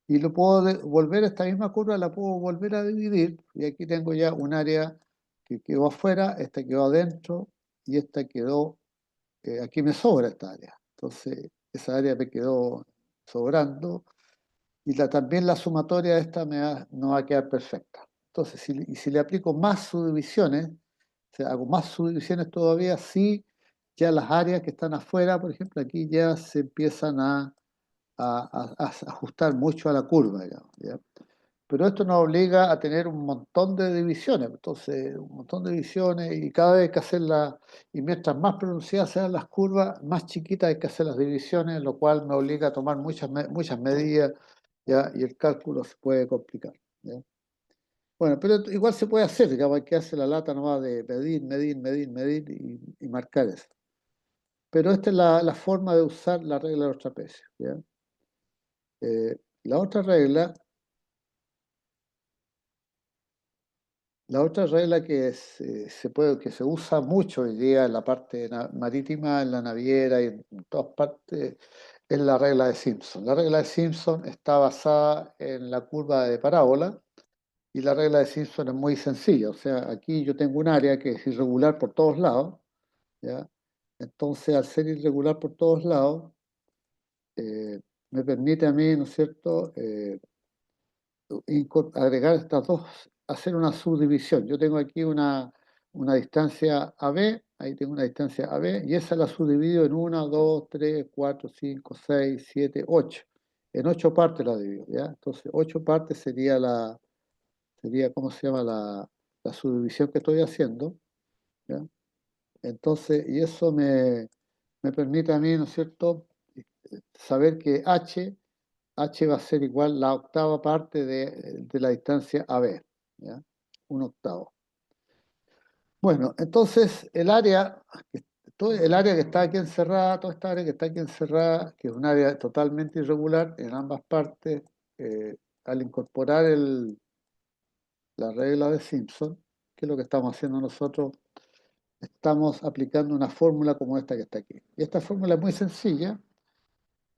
Y lo puedo volver, esta misma curva la puedo volver a dividir, y aquí tengo ya un área que quedó afuera, esta quedó adentro, y esta quedó, aquí me sobra esta área. Entonces, esa área me quedó sobrando, y también la sumatoria de esta no va a quedar perfecta. Entonces, si le aplico más subdivisiones, o sea, hago más subdivisiones todavía, sí, ya las áreas que están afuera, por ejemplo, aquí ya se empiezan a ajustar mucho a la curva, digamos, ¿ya? Pero esto nos obliga a tener un montón de divisiones, entonces, un montón de divisiones, y cada vez hay que hacerlas, y mientras más pronunciadas sean las curvas, más chiquitas hay que hacer las divisiones, lo cual me obliga a tomar muchas medidas, ¿ya? Y el cálculo se puede complicar, ¿ya? Bueno, pero igual se puede hacer, digamos, hay que hacer la lata nomás de medir y marcar eso. Pero esta es la forma de usar la regla de los trapecios, ¿ya? La otra regla, que se usa mucho hoy día en la parte marítima, en la naviera y en todas partes, es la regla de Simpson. La regla de Simpson está basada en la curva de parábola, Y la regla de Simpson es muy sencilla, o sea, aquí yo tengo un área que es irregular por todos lados, ¿ya? Entonces, al ser irregular por todos lados, me permite a mí, ¿no es cierto?, agregar estas dos, hacer una subdivisión. Yo tengo aquí una distancia AB, ahí tengo una distancia AB, y esa la subdivido en 1, 2, 3, 4, 5, 6, 7, 8. En 8 partes la divido, ¿ya? Entonces, 8 partes sería, ¿cómo se llama? La subdivisión que estoy haciendo, ¿ya? Entonces, y eso me permite a mí, ¿no es cierto?, saber que H va a ser igual la octava parte de la distancia AB, ¿ya? Un octavo. Bueno, entonces el área que está aquí encerrada, toda esta área que está aquí encerrada, que es un área totalmente irregular en ambas partes, al incorporar la regla de Simpson, que es lo que estamos haciendo nosotros, estamos aplicando una fórmula como esta que está aquí. Y esta fórmula es muy sencilla,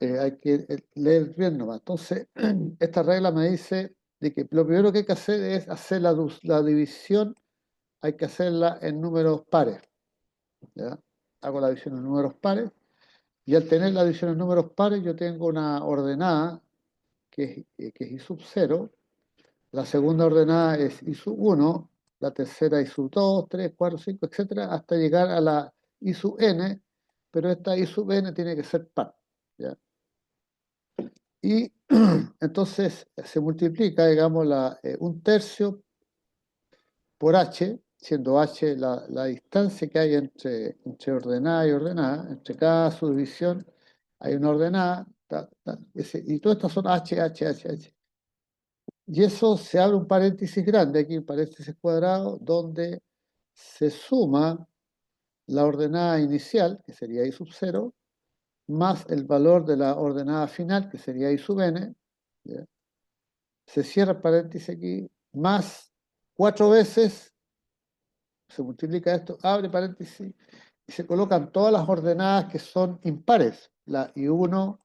hay que leer bien nomás. Entonces, esta regla me dice de que lo primero que hay que hacer es hacer la división, hay que hacerla en números pares, ¿ya? Hago la división en números pares, y al tener la división en números pares, yo tengo una ordenada que es I sub 0, la segunda ordenada es I sub 1, la tercera I sub 2, 3, 4, 5, etcétera, hasta llegar a la I sub n, pero esta I sub n tiene que ser par, ¿ya? Y entonces se multiplica, digamos, un tercio por h, siendo h la distancia que hay entre ordenada y ordenada, entre cada subdivisión hay una ordenada, y todas estas son h. Y eso se abre un paréntesis grande, aquí un paréntesis cuadrado, donde se suma la ordenada inicial, que sería I sub 0, más el valor de la ordenada final, que sería I sub n, ¿ya? Se cierra el paréntesis aquí, más 4 veces, se multiplica esto, abre paréntesis, y se colocan todas las ordenadas que son impares, la I1,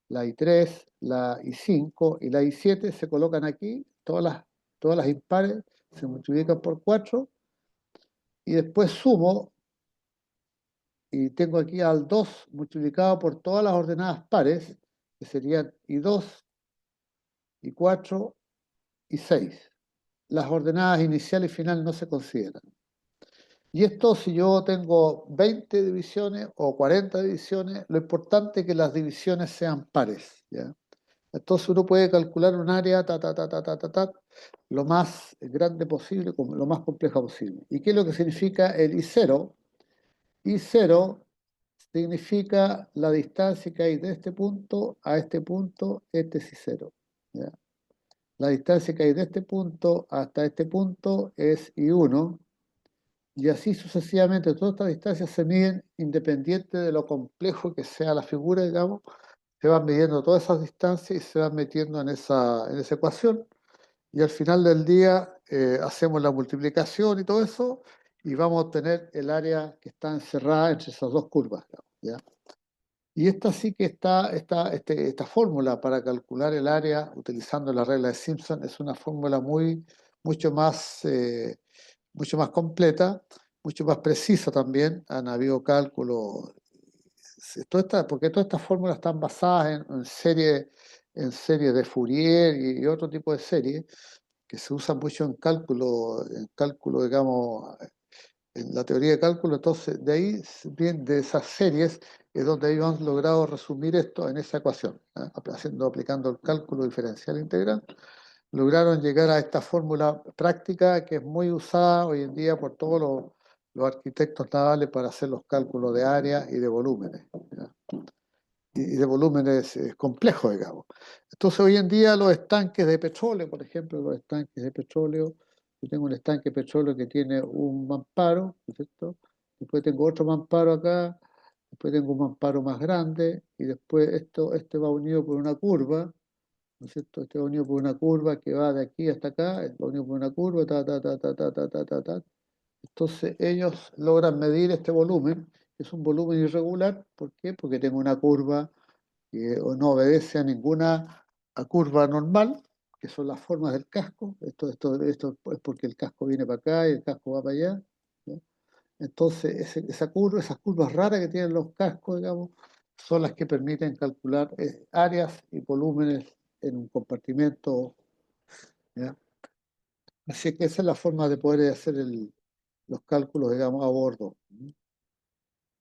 la I3, la I5 y la I7 se colocan aquí, todas las impares se multiplican por 4, y después sumo, y tengo aquí al 2 multiplicado por todas las ordenadas pares, que serían I2, I4 y 6. Las ordenadas inicial y final no se consideran. Y esto, si yo tengo 20 divisiones o 40 divisiones, lo importante es que las divisiones sean pares, ¿ya? Entonces uno puede calcular un área lo más grande posible, lo más compleja posible. ¿Y qué es lo que significa el I0? I0 significa la distancia que hay de este punto a este punto, este es I0, ¿ya? La distancia que hay de este punto hasta este punto es I1, y así sucesivamente. Todas estas distancias se miden independiente de lo complejo que sea la figura, digamos, se van midiendo todas esas distancias y se van metiendo en esa ecuación, y al final del día hacemos la multiplicación y todo eso, y vamos a obtener el área que está encerrada entre esas dos curvas, ¿ya? Y esta sí que esta fórmula para calcular el área utilizando la regla de Simpson es una fórmula mucho más completa, mucho más precisa también. Han habido cálculos, porque todas estas fórmulas están basadas en series de Fourier y otro tipo de series que se usan mucho en cálculo, digamos, en la teoría de cálculo. Entonces, de ahí, bien, de esas series, es donde ellos han logrado resumir esto en esa ecuación, ¿eh? Aplicando el cálculo diferencial integral, lograron llegar a esta fórmula práctica que es muy usada hoy en día por todos los arquitectos navales para hacer los cálculos de área y de volúmenes, ¿ya? Y de volúmenes complejos, digamos. Entonces, hoy en día los estanques de petróleo, por ejemplo, yo tengo un estanque de petróleo que tiene un mamparo, ¿no es cierto? Después tengo otro mamparo acá, después tengo un mamparo más grande, y después este va unido por una curva, ¿no es cierto? Este va unido por una curva que va de aquí hasta acá, va unido por una curva, ta. Entonces ellos logran medir este volumen, que es un volumen irregular. ¿Por qué? Porque tengo una curva que no obedece a ninguna curva normal, que son las formas del casco. Esto es porque el casco viene para acá y el casco va para allá, ¿ya? Entonces, esas curvas raras que tienen los cascos, digamos, son las que permiten calcular áreas y volúmenes en un compartimento, ¿ya? Así que esa es la forma de poder hacer los cálculos, digamos, a bordo.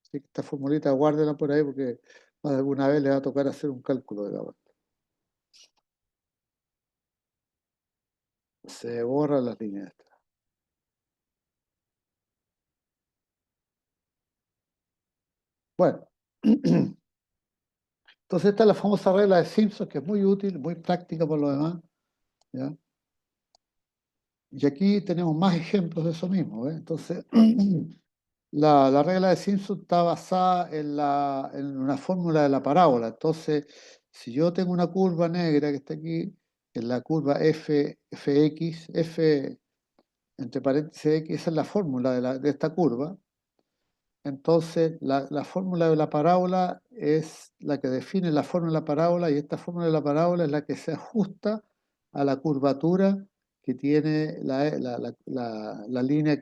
Así que esta formulita guárdenla por ahí porque más de alguna vez le va a tocar hacer un cálculo, digamos. Se borran las líneas. Bueno, entonces esta es la famosa regla de Simpson, que es muy útil, muy práctica por lo demás, ¿ya? Y aquí tenemos más ejemplos de eso mismo, ¿ves? Entonces, la regla de Simpson está basada en una fórmula de la parábola. Entonces, si yo tengo una curva negra que está aquí, en la curva fx, f entre paréntesis x, esa es la fórmula de esta curva. Entonces, la fórmula de la parábola es la que define la fórmula de la parábola, y esta fórmula de la parábola es la que se ajusta a la curvatura que tiene la línea,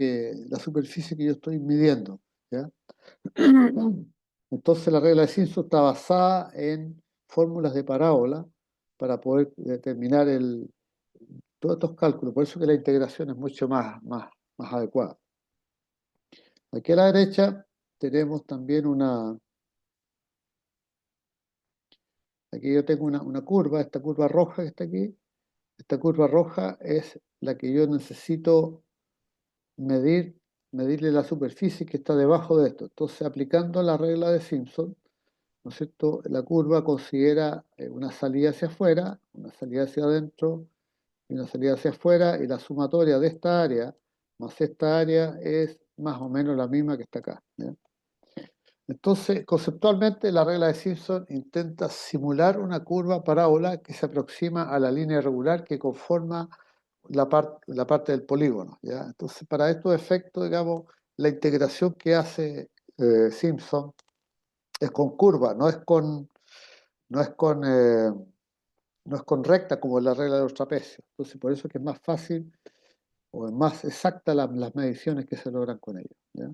la superficie que yo estoy midiendo, ¿ya? Entonces, la regla de Simpson está basada en fórmulas de parábola para poder determinar todos estos cálculos. Por eso que la integración es mucho más adecuada. Aquí a la derecha tenemos también aquí yo tengo una curva, esta curva roja que está aquí. Esta curva roja es la que yo necesito medirle la superficie que está debajo de esto. Entonces, aplicando la regla de Simpson, ¿no es cierto? La curva considera una salida hacia afuera, una salida hacia adentro y una salida hacia afuera, y la sumatoria de esta área más esta área es más o menos la misma que está acá, ¿ya? Entonces, conceptualmente, la regla de Simpson intenta simular una curva parábola que se aproxima a la línea regular que conforma la parte del polígono, ¿ya? Entonces, para estos efectos, digamos, la integración que hace Simpson es con curva, no es con, eh, no es con recta como en la regla de los trapecios. Entonces, por eso es que es más fácil o es más exacta las mediciones que se logran con ellos, ¿ya?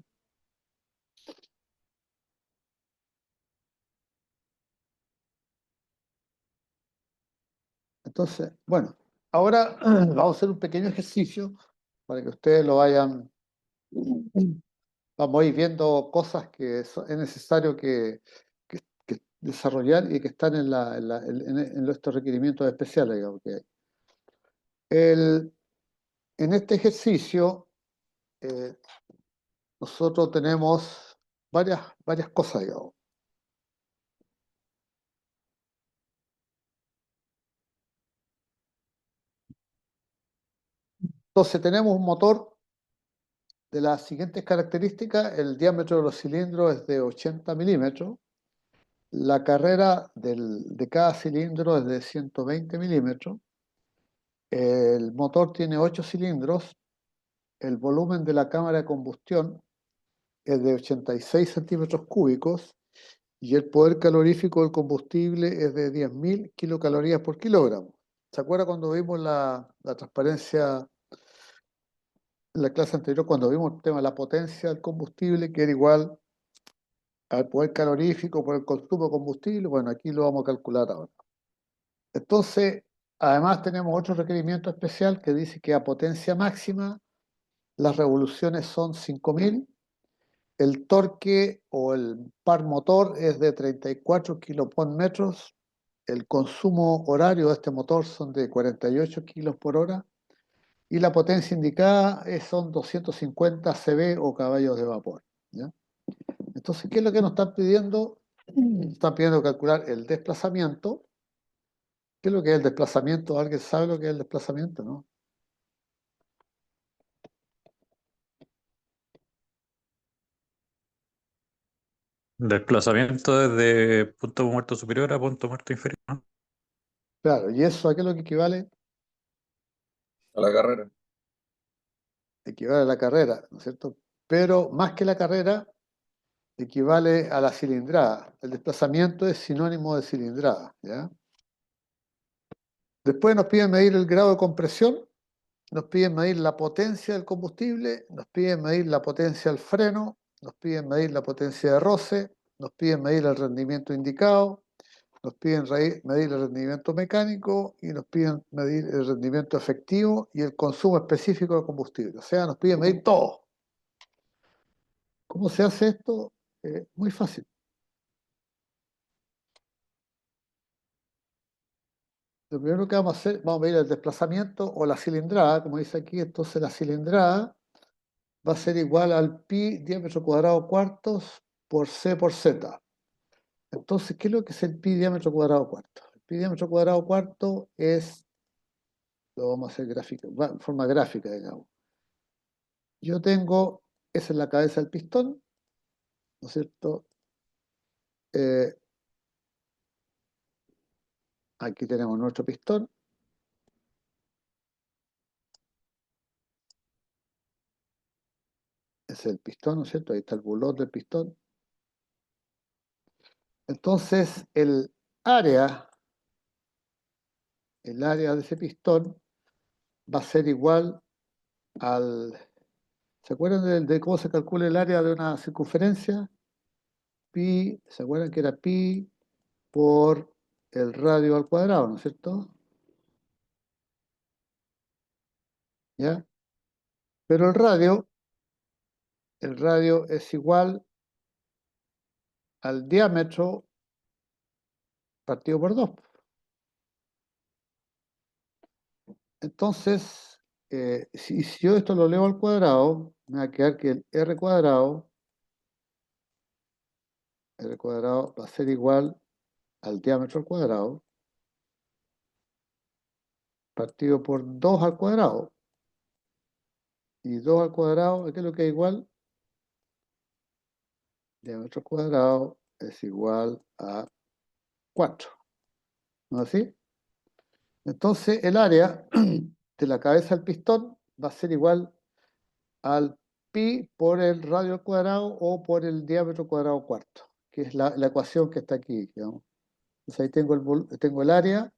Entonces, bueno, ahora vamos a hacer un pequeño ejercicio para que ustedes lo vayan, vamos a ir viendo cosas que es necesario que desarrollar y que están en estos requerimientos especiales, digamos, que hay. En este ejercicio, eh, nosotros tenemos varias cosas, digamos. Entonces, tenemos un motor de las siguientes características: el diámetro de los cilindros es de 80 milímetros, la carrera de cada cilindro es de 120 milímetros, el motor tiene 8 cilindros, el volumen de la cámara de combustión es de 86 centímetros cúbicos y el poder calorífico del combustible es de 10.000 kilocalorías por kilogramo. ¿Se acuerda cuando vimos la transparencia en la clase anterior, cuando vimos el tema de la potencia del combustible, que era igual al poder calorífico por el consumo de combustible? Bueno, aquí lo vamos a calcular ahora. Entonces, además tenemos otro requerimiento especial que dice que a potencia máxima las revoluciones son 5.000, el torque o el par motor es de 34 kilopón-metros, el consumo horario de este motor son de 48 kilos por hora y la potencia indicada son 250 cb o caballos de vapor, ¿ya? Entonces, ¿qué es lo que nos están pidiendo? Están pidiendo calcular el desplazamiento. ¿Qué es lo que es el desplazamiento? ¿Alguien sabe lo que es el desplazamiento, no? Desplazamiento desde punto muerto superior a punto muerto inferior, ¿no? Claro, ¿y eso a qué es lo que equivale? A la carrera. Equivale a la carrera, ¿no es cierto? Pero más que la carrera, equivale a la cilindrada. El desplazamiento es sinónimo de cilindrada, ¿ya? Después nos piden medir el grado de compresión, nos piden medir la potencia del combustible, nos piden medir la potencia del freno, nos piden medir la potencia de roce, nos piden medir el rendimiento indicado, nos piden medir el rendimiento mecánico y nos piden medir el rendimiento efectivo y el consumo específico de combustible. O sea, nos piden medir todo. ¿Cómo se hace esto? Muy fácil. Lo primero que vamos a hacer, vamos a medir el desplazamiento o la cilindrada, como dice aquí. Entonces la cilindrada va a ser igual al pi diámetro cuadrado cuartos por c por z. Entonces, ¿qué es lo que es el pi diámetro cuadrado cuarto? El pi diámetro cuadrado cuarto es, lo vamos a hacer gráfico, en forma gráfica, digamos. Yo tengo, esa es la cabeza del pistón, ¿no es cierto? Aquí tenemos nuestro pistón. Ese es el pistón, ¿no es cierto? Ahí está el bulón del pistón. Entonces, el área de ese pistón va a ser igual al... ¿Se acuerdan de cómo se calcula el área de una circunferencia? Pi, ¿se acuerdan que era pi por el radio al cuadrado, ¿no es cierto? ¿Ya? Pero el radio es igual al diámetro partido por 2. Entonces, si yo esto lo leo al cuadrado, me va a quedar que el R cuadrado va a ser igual al diámetro al cuadrado partido por 2 al cuadrado. Y 2 al cuadrado, ¿qué es lo que es igual? Diámetro al cuadrado es igual a 4. ¿No es así? Entonces, el área de la cabeza del pistón va a ser igual al pi por el radio al cuadrado o por el diámetro cuadrado cuarto, que es la ecuación que está aquí, digamos. Entonces ahí tengo el área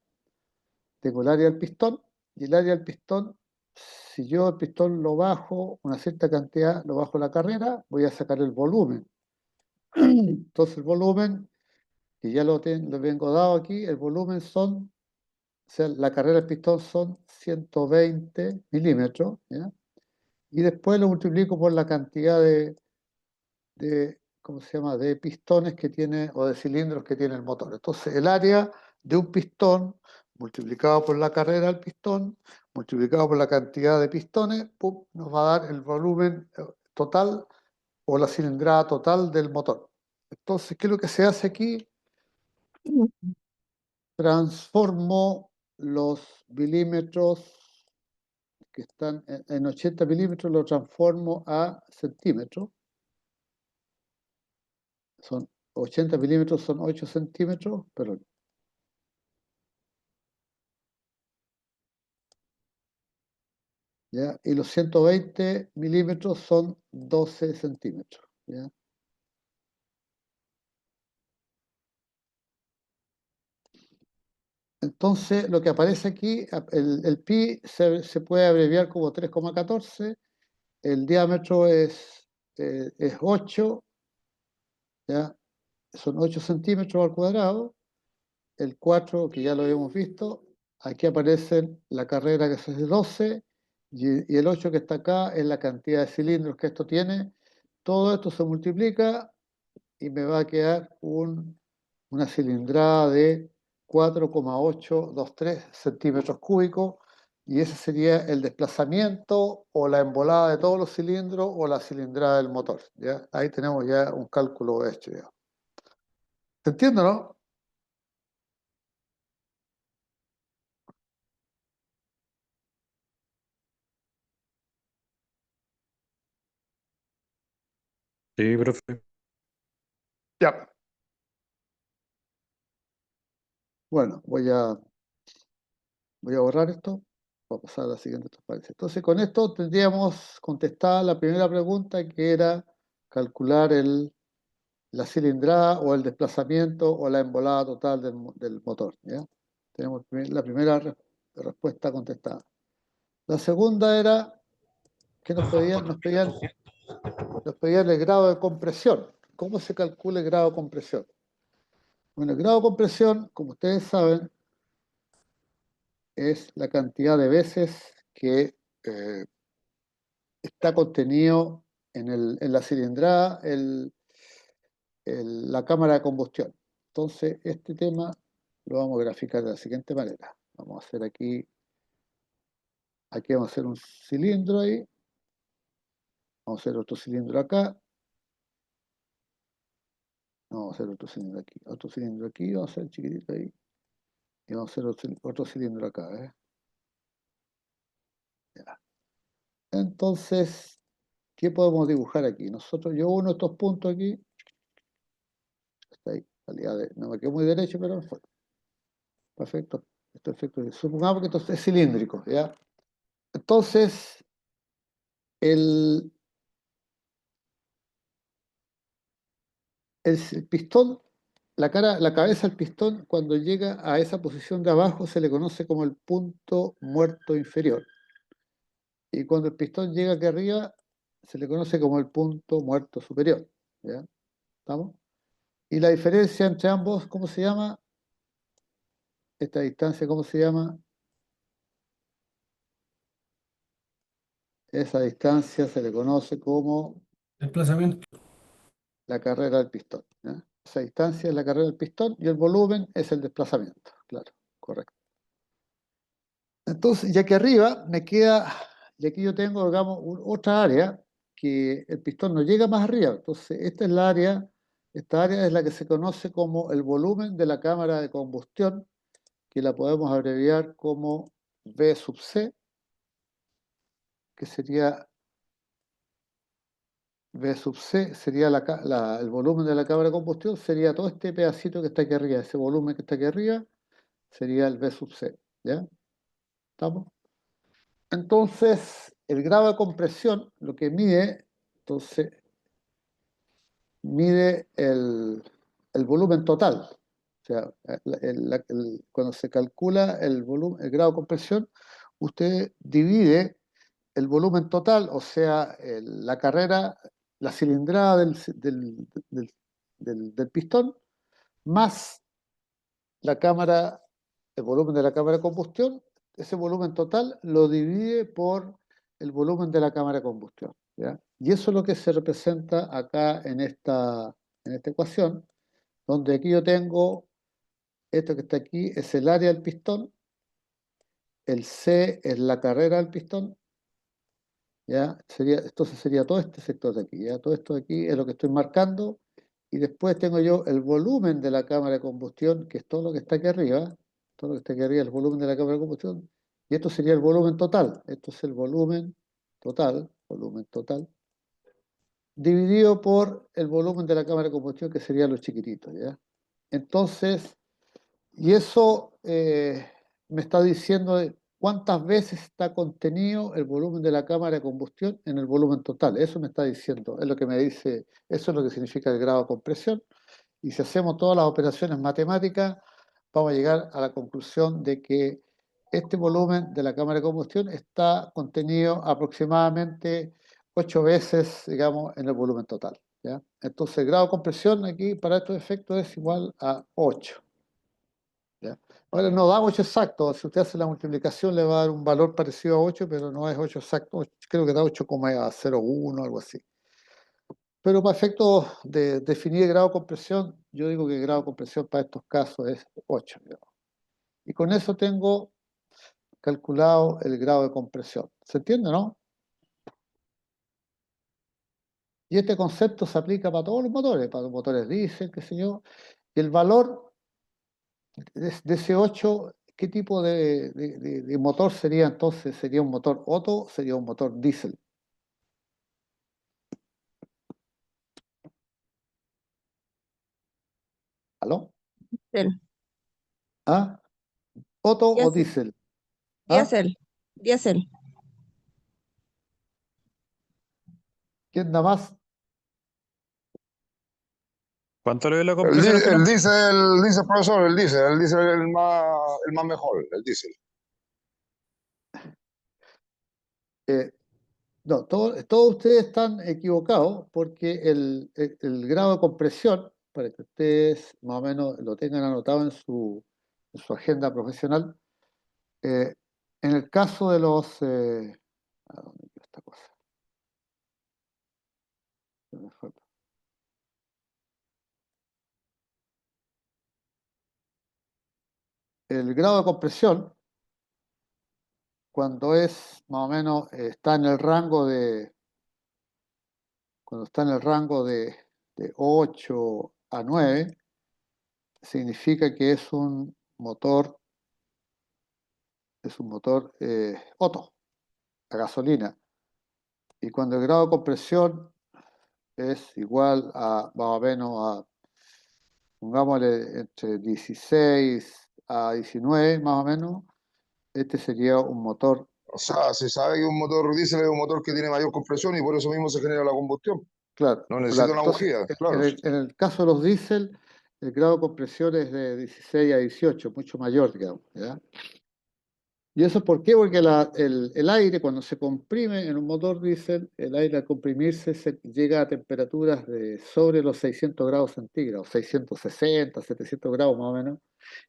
del pistón, y el área del pistón, si yo el pistón lo bajo una cierta cantidad, lo bajo la carrera, voy a sacar el volumen. Entonces el volumen, que ya lo vengo dado aquí, el volumen son, o sea, la carrera del pistón son 120 milímetros, ¿ya? Y después lo multiplico por la cantidad ¿cómo se llama?, de pistones que tiene, o de cilindros que tiene el motor. Entonces, el área de un pistón multiplicado por la carrera del pistón, multiplicado por la cantidad de pistones, ¡pum!, nos va a dar el volumen total o la cilindrada total del motor. Entonces, ¿qué es lo que se hace aquí? Transformo los milímetros que están en 80 milímetros, lo transformo a centímetros. Son 80 milímetros, son 8 centímetros, pero ¿ya? Y los 120 milímetros son 12 centímetros, ¿ya? Entonces, lo que aparece aquí, el pi se puede abreviar como 3,14, el diámetro es 8, ¿ya? Son 8 centímetros al cuadrado, el 4, que ya lo habíamos visto, aquí aparece la carrera que es de 12, y el 8 que está acá es la cantidad de cilindros que esto tiene. Todo esto se multiplica y me va a quedar una cilindrada de 4,823 centímetros cúbicos, y ese sería el desplazamiento o la embolada de todos los cilindros o la cilindrada del motor, ¿ya? Ahí tenemos ya un cálculo hecho, ¿ya? ¿Se entiende, no? Sí, profe. Ya. Bueno, voy a borrar esto para pasar a la siguiente transparencia. Entonces, con esto tendríamos contestada la primera pregunta, que era calcular la cilindrada o el desplazamiento o la embolada total del motor, ¿ya? Tenemos la primera respuesta contestada. La segunda era que nos pedían el grado de compresión. ¿Cómo se calcula el grado de compresión? Bueno, el grado de compresión, como ustedes saben, es la cantidad de veces que está contenido en la cilindrada la cámara de combustión. Entonces, este tema lo vamos a graficar de la siguiente manera. Vamos a hacer aquí vamos a hacer un cilindro ahí, vamos a hacer otro cilindro acá, vamos a hacer otro cilindro aquí, vamos a hacer chiquitito ahí, y vamos a hacer otro cilindro acá. Ya. Entonces, ¿qué podemos dibujar aquí? Yo uno de estos puntos aquí, está ahí, no me quedo muy derecho, pero fue. Perfecto. Supongamos que esto es cilíndrico, ¿ya? Entonces, el pistón, la cabeza del pistón, cuando llega a esa posición de abajo, se le conoce como el punto muerto inferior. Y cuando el pistón llega aquí arriba, se le conoce como el punto muerto superior. ¿Ya? ¿Estamos? Y la diferencia entre ambos, ¿cómo se llama? Esta distancia, ¿cómo se llama? Esa distancia se le conoce como Desplazamiento. la carrera del pistón. ¿Ya? Esa distancia es la carrera del pistón y el volumen es el desplazamiento. Claro, correcto. Entonces, ya que arriba me queda, y aquí yo tengo, digamos, otra área que el pistón no llega más arriba. Entonces, esta área es la que se conoce como el volumen de la cámara de combustión, que la podemos abreviar como V sub C, que sería V sub C, sería el volumen de la cámara de combustión, sería todo este pedacito que está aquí arriba, ese volumen que está aquí arriba, sería el V sub C. ¿Ya? ¿Estamos? Entonces, el grado de compresión, lo que mide, entonces, mide el volumen total. O sea, cuando se calcula el grado de compresión, usted divide el volumen total, o sea, la carrera, la cilindrada del pistón, más la cámara, el volumen de la cámara de combustión, ese volumen total lo divide por el volumen de la cámara de combustión. ¿Ya? Y eso es lo que se representa acá en esta ecuación, donde aquí yo tengo, esto que está aquí es el área del pistón, el C es la carrera del pistón, ¿ya? Entonces sería todo este sector de aquí, ¿ya? Todo esto de aquí es lo que estoy marcando, y después tengo yo el volumen de la cámara de combustión, que es todo lo que está aquí arriba, todo lo que está aquí arriba es el volumen de la cámara de combustión, y esto sería el volumen total, esto es el volumen total, dividido por el volumen de la cámara de combustión, que sería lo chiquitito, ¿ya? Entonces, y eso me está diciendo cuántas veces está contenido el volumen de la cámara de combustión en el volumen total. Eso me está diciendo, es lo que me dice, eso es lo que significa el grado de compresión. Y si hacemos todas las operaciones matemáticas, vamos a llegar a la conclusión de que este volumen de la cámara de combustión está contenido aproximadamente 8 veces, digamos, en el volumen total. ¿Ya? Entonces, el grado de compresión aquí para estos efectos es igual a 8. ¿Ya? Ahora no da 8 exacto, si usted hace la multiplicación le va a dar un valor parecido a 8, pero no es 8 exacto, creo que da 8,01, algo así. Pero para efectos de definir el grado de compresión, yo digo que el grado de compresión para estos casos es 8. Digamos. Y con eso tengo calculado el grado de compresión. ¿Se entiende, no? Y este concepto se aplica para todos los motores diésel, qué sé yo. Y el valor de ese 8, ¿qué tipo de motor sería entonces? ¿Sería un motor Otto? ¿Sería un motor diésel? ¿Aló? Diésel, ¿Ah? ¿Otto o diésel, diésel? ¿Ah? diésel, diésel. ¿Quién da más? ¿Cuánto le dio la compresión al final? El diésel, profesor, el diésel el más mejor, el diésel. No, todos ustedes están equivocados porque el grado de compresión, para que ustedes más o menos lo tengan anotado en su agenda profesional, en el caso de los... ¿a dónde quedó esta cosa? Se me fue. El grado de compresión, cuando es más o menos, está en el rango de... Cuando está en el rango de 8 a 9, significa que es un motor Otto, a gasolina. Y cuando el grado de compresión es igual a más o menos a, pongámosle, entre 16 a 19, más o menos, este sería un motor, O sea, se sabe que un motor diésel es un motor que tiene mayor compresión y por eso mismo se genera la combustión. claro. No necesita una Entonces, bujía, claro. en el caso de los diésel, el grado de compresión es de 16 a 18, mucho mayor, digamos, ¿ya? ¿Y eso por qué? Porque el aire, cuando se comprime en un motor diésel, el aire al comprimirse llega a temperaturas de sobre los 600 grados centígrados, 660, 700 grados más o menos.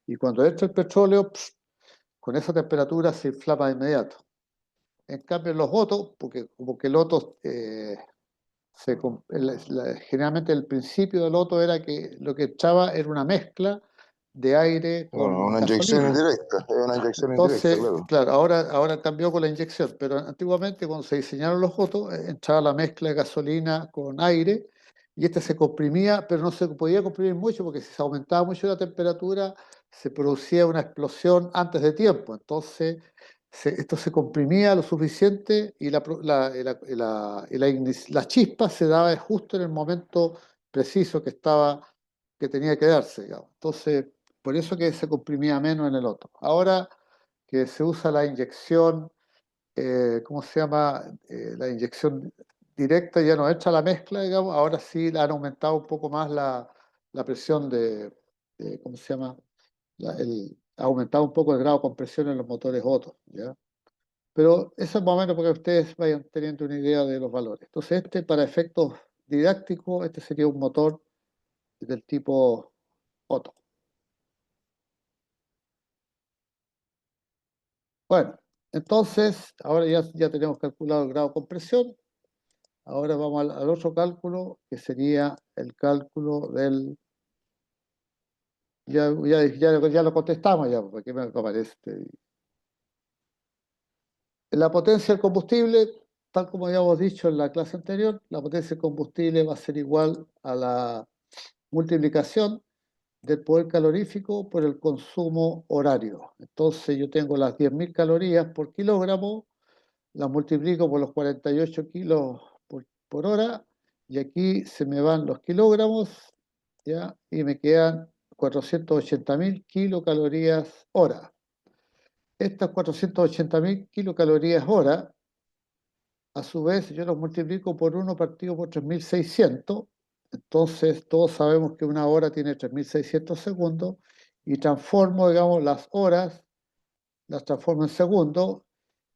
Y cuando entra el petróleo, con esa temperatura se inflama de inmediato. En cambio, en los Otto, porque como que el Otto, generalmente el principio del Otto era que lo que echaba era una mezcla de aire Bueno, con una inyección gasolina. indirecta, es una inyección indirecta, Entonces, claro. claro, ahora cambió con la inyección, pero antiguamente cuando se diseñaron los Otto, entraba la mezcla de gasolina con aire y este se comprimía, pero no se podía comprimir mucho porque si se aumentaba mucho la temperatura se producía una explosión antes de tiempo. Entonces, esto se comprimía lo suficiente y la chispa se daba justo en el momento preciso que tenía que darse, digamos. Entonces, por eso que se comprimía menos en el otro. Ahora que se usa la inyección, ¿cómo se llama? La inyección directa ya no echa la mezcla, digamos, ahora sí han aumentado un poco más la presión ¿cómo se llama? Ha aumentado un poco el grado de compresión en los motores Otto, ¿ya? Pero eso es más o menos para que ustedes vayan teniendo una idea de los valores. Entonces, para efectos didácticos, este sería un motor del tipo Otto. Bueno, entonces, ahora ya tenemos calculado el grado de compresión. Ahora vamos al otro cálculo, que sería el cálculo del... Ya lo contestamos ya, porque aquí me aparece. La potencia del combustible, tal como habíamos dicho en la clase anterior, la potencia del combustible va a ser igual a la multiplicación del poder calorífico por el consumo horario. Entonces yo tengo las 10.000 calorías por kilogramo, las multiplico por los 48 kilos por hora, y aquí se me van los kilogramos, ¿ya? Y me quedan 480.000 kilocalorías hora. Estas 480.000 kilocalorías hora, a su vez, yo los multiplico por 1 partido por 3.600, entonces todos sabemos que una hora tiene 3.600 segundos, y transformo, digamos, las horas, las transformo en segundos,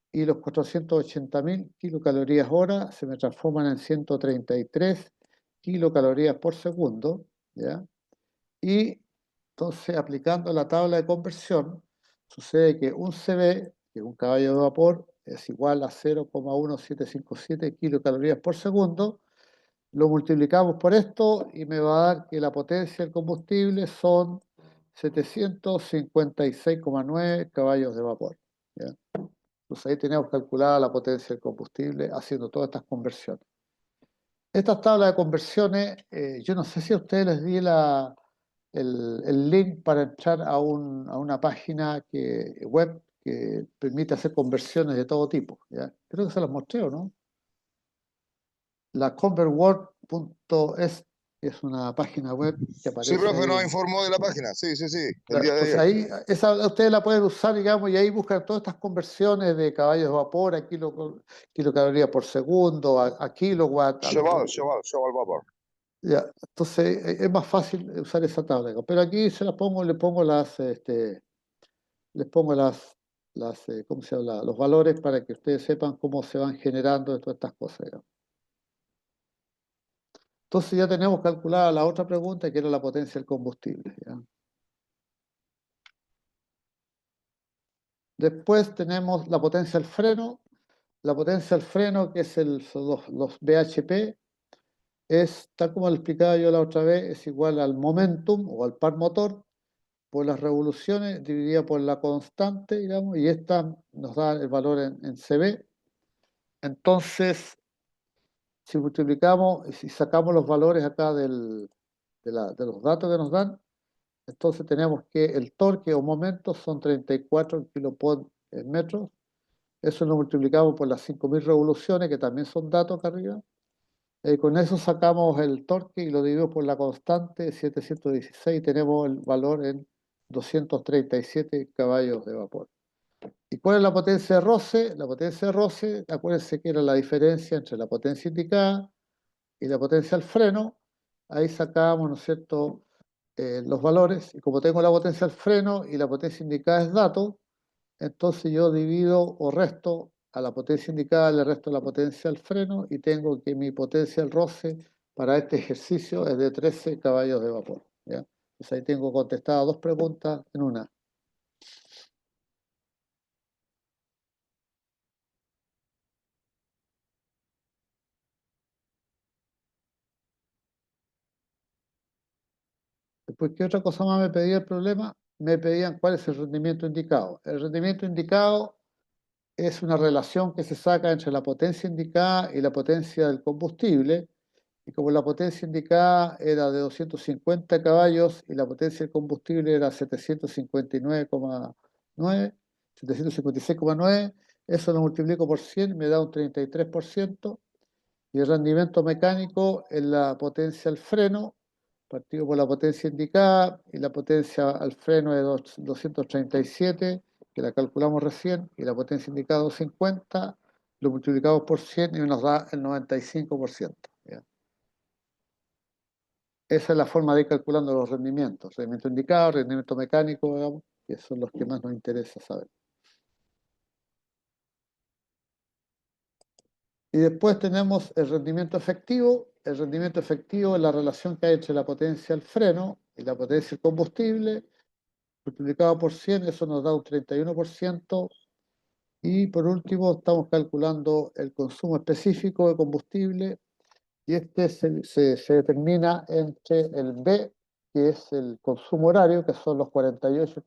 y los 480.000 kilocalorías hora se me transforman en 133 kilocalorías por segundo, ¿ya? Y entonces, aplicando la tabla de conversión, sucede que un CB, que es un caballo de vapor, es igual a 0,1757 kilocalorías por segundo. Lo multiplicamos por esto y me va a dar que la potencia del combustible son 756,9 caballos de vapor, ¿ya? Entonces ahí tenemos calculada la potencia del combustible haciendo todas estas conversiones. Estas tablas de conversiones, yo no sé si a ustedes les di el link para entrar a una página web que permite hacer conversiones de todo tipo, ¿ya? Creo que se las mostré, ¿o no? La convertworld.es es una página web que aparece Sí, profe, ahí. nos informó de la página, sí, el Claro, día de entonces ayer. ahí ustedes la pueden usar, digamos, y ahí buscan todas estas conversiones de caballos de vapor a kilocalorías por segundo, a kilowatt. Cheval vapor. Ya, entonces es más fácil usar esa tabla, digamos. Pero aquí se las pongo, les pongo las ¿cómo se llama? Los valores para que ustedes sepan cómo se van generando todas estas cosas, digamos. Entonces ya tenemos calculada la otra pregunta, que era la potencia del combustible, ¿ya? Después tenemos la potencia del freno. La potencia del freno, que son los BHP, es, tal como lo explicaba yo la otra vez, es igual al momentum o al par motor por las revoluciones dividida por la constante, digamos, y esta nos da el valor en CB. Entonces, si multiplicamos y si sacamos los valores acá de los datos que nos dan, entonces tenemos que el torque o momento son 34 kilopod en metros. Eso lo multiplicamos por las 5.000 revoluciones, que también son datos acá arriba. Con eso sacamos el torque y lo dividimos por la constante, 716, y tenemos el valor en 237 caballos de vapor. ¿Y cuál es la potencia de roce? La potencia de roce, acuérdense que era la diferencia entre la potencia indicada y la potencia del freno. Ahí sacábamos, ¿no es cierto?, los valores, y como tengo la potencia del freno y la potencia indicada es dato, entonces yo divido o resto a la potencia indicada, le resto la potencia del freno y tengo que mi potencia del roce para este ejercicio es de 13 caballos de vapor, ¿ya? Entonces ahí tengo contestadas dos preguntas en una. Después, ¿qué otra cosa más me pedía el problema? Me pedían cuál es el rendimiento indicado. El rendimiento indicado es una relación que se saca entre la potencia indicada y la potencia del combustible, y como la potencia indicada era de 250 caballos y la potencia del combustible era 759,9, 756,9, eso lo multiplico por 100, me da un 33%, y el rendimiento mecánico es la potencia al freno, partido por la potencia indicada, y la potencia al freno es 237, que la calculamos recién, y la potencia indicada 250, lo multiplicamos por 100 y nos da el 95%. ¿Ya? Esa es la forma de ir calculando los rendimientos, rendimiento indicado, rendimiento mecánico, digamos, que son los que más nos interesa saber. Y después tenemos el rendimiento efectivo. El rendimiento efectivo es la relación que hay entre la potencia del freno y la potencia del combustible, multiplicado por 100, eso nos da un 31%. Y por último, estamos calculando el consumo específico de combustible, y este se determina entre el B, que es el consumo horario, que son los 48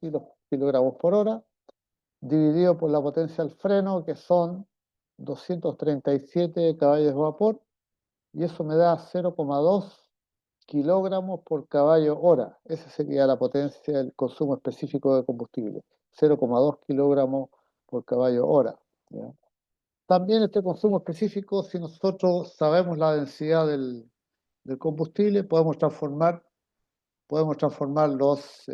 kilogramos por hora, dividido por la potencia del freno, que son 237 caballos de vapor, y eso me da 0,2 kilogramos por caballo hora. Esa sería la potencia del consumo específico de combustible, 0,2 kilogramos por caballo hora, ¿ya? También este consumo específico, si nosotros sabemos la densidad del combustible, podemos transformar los,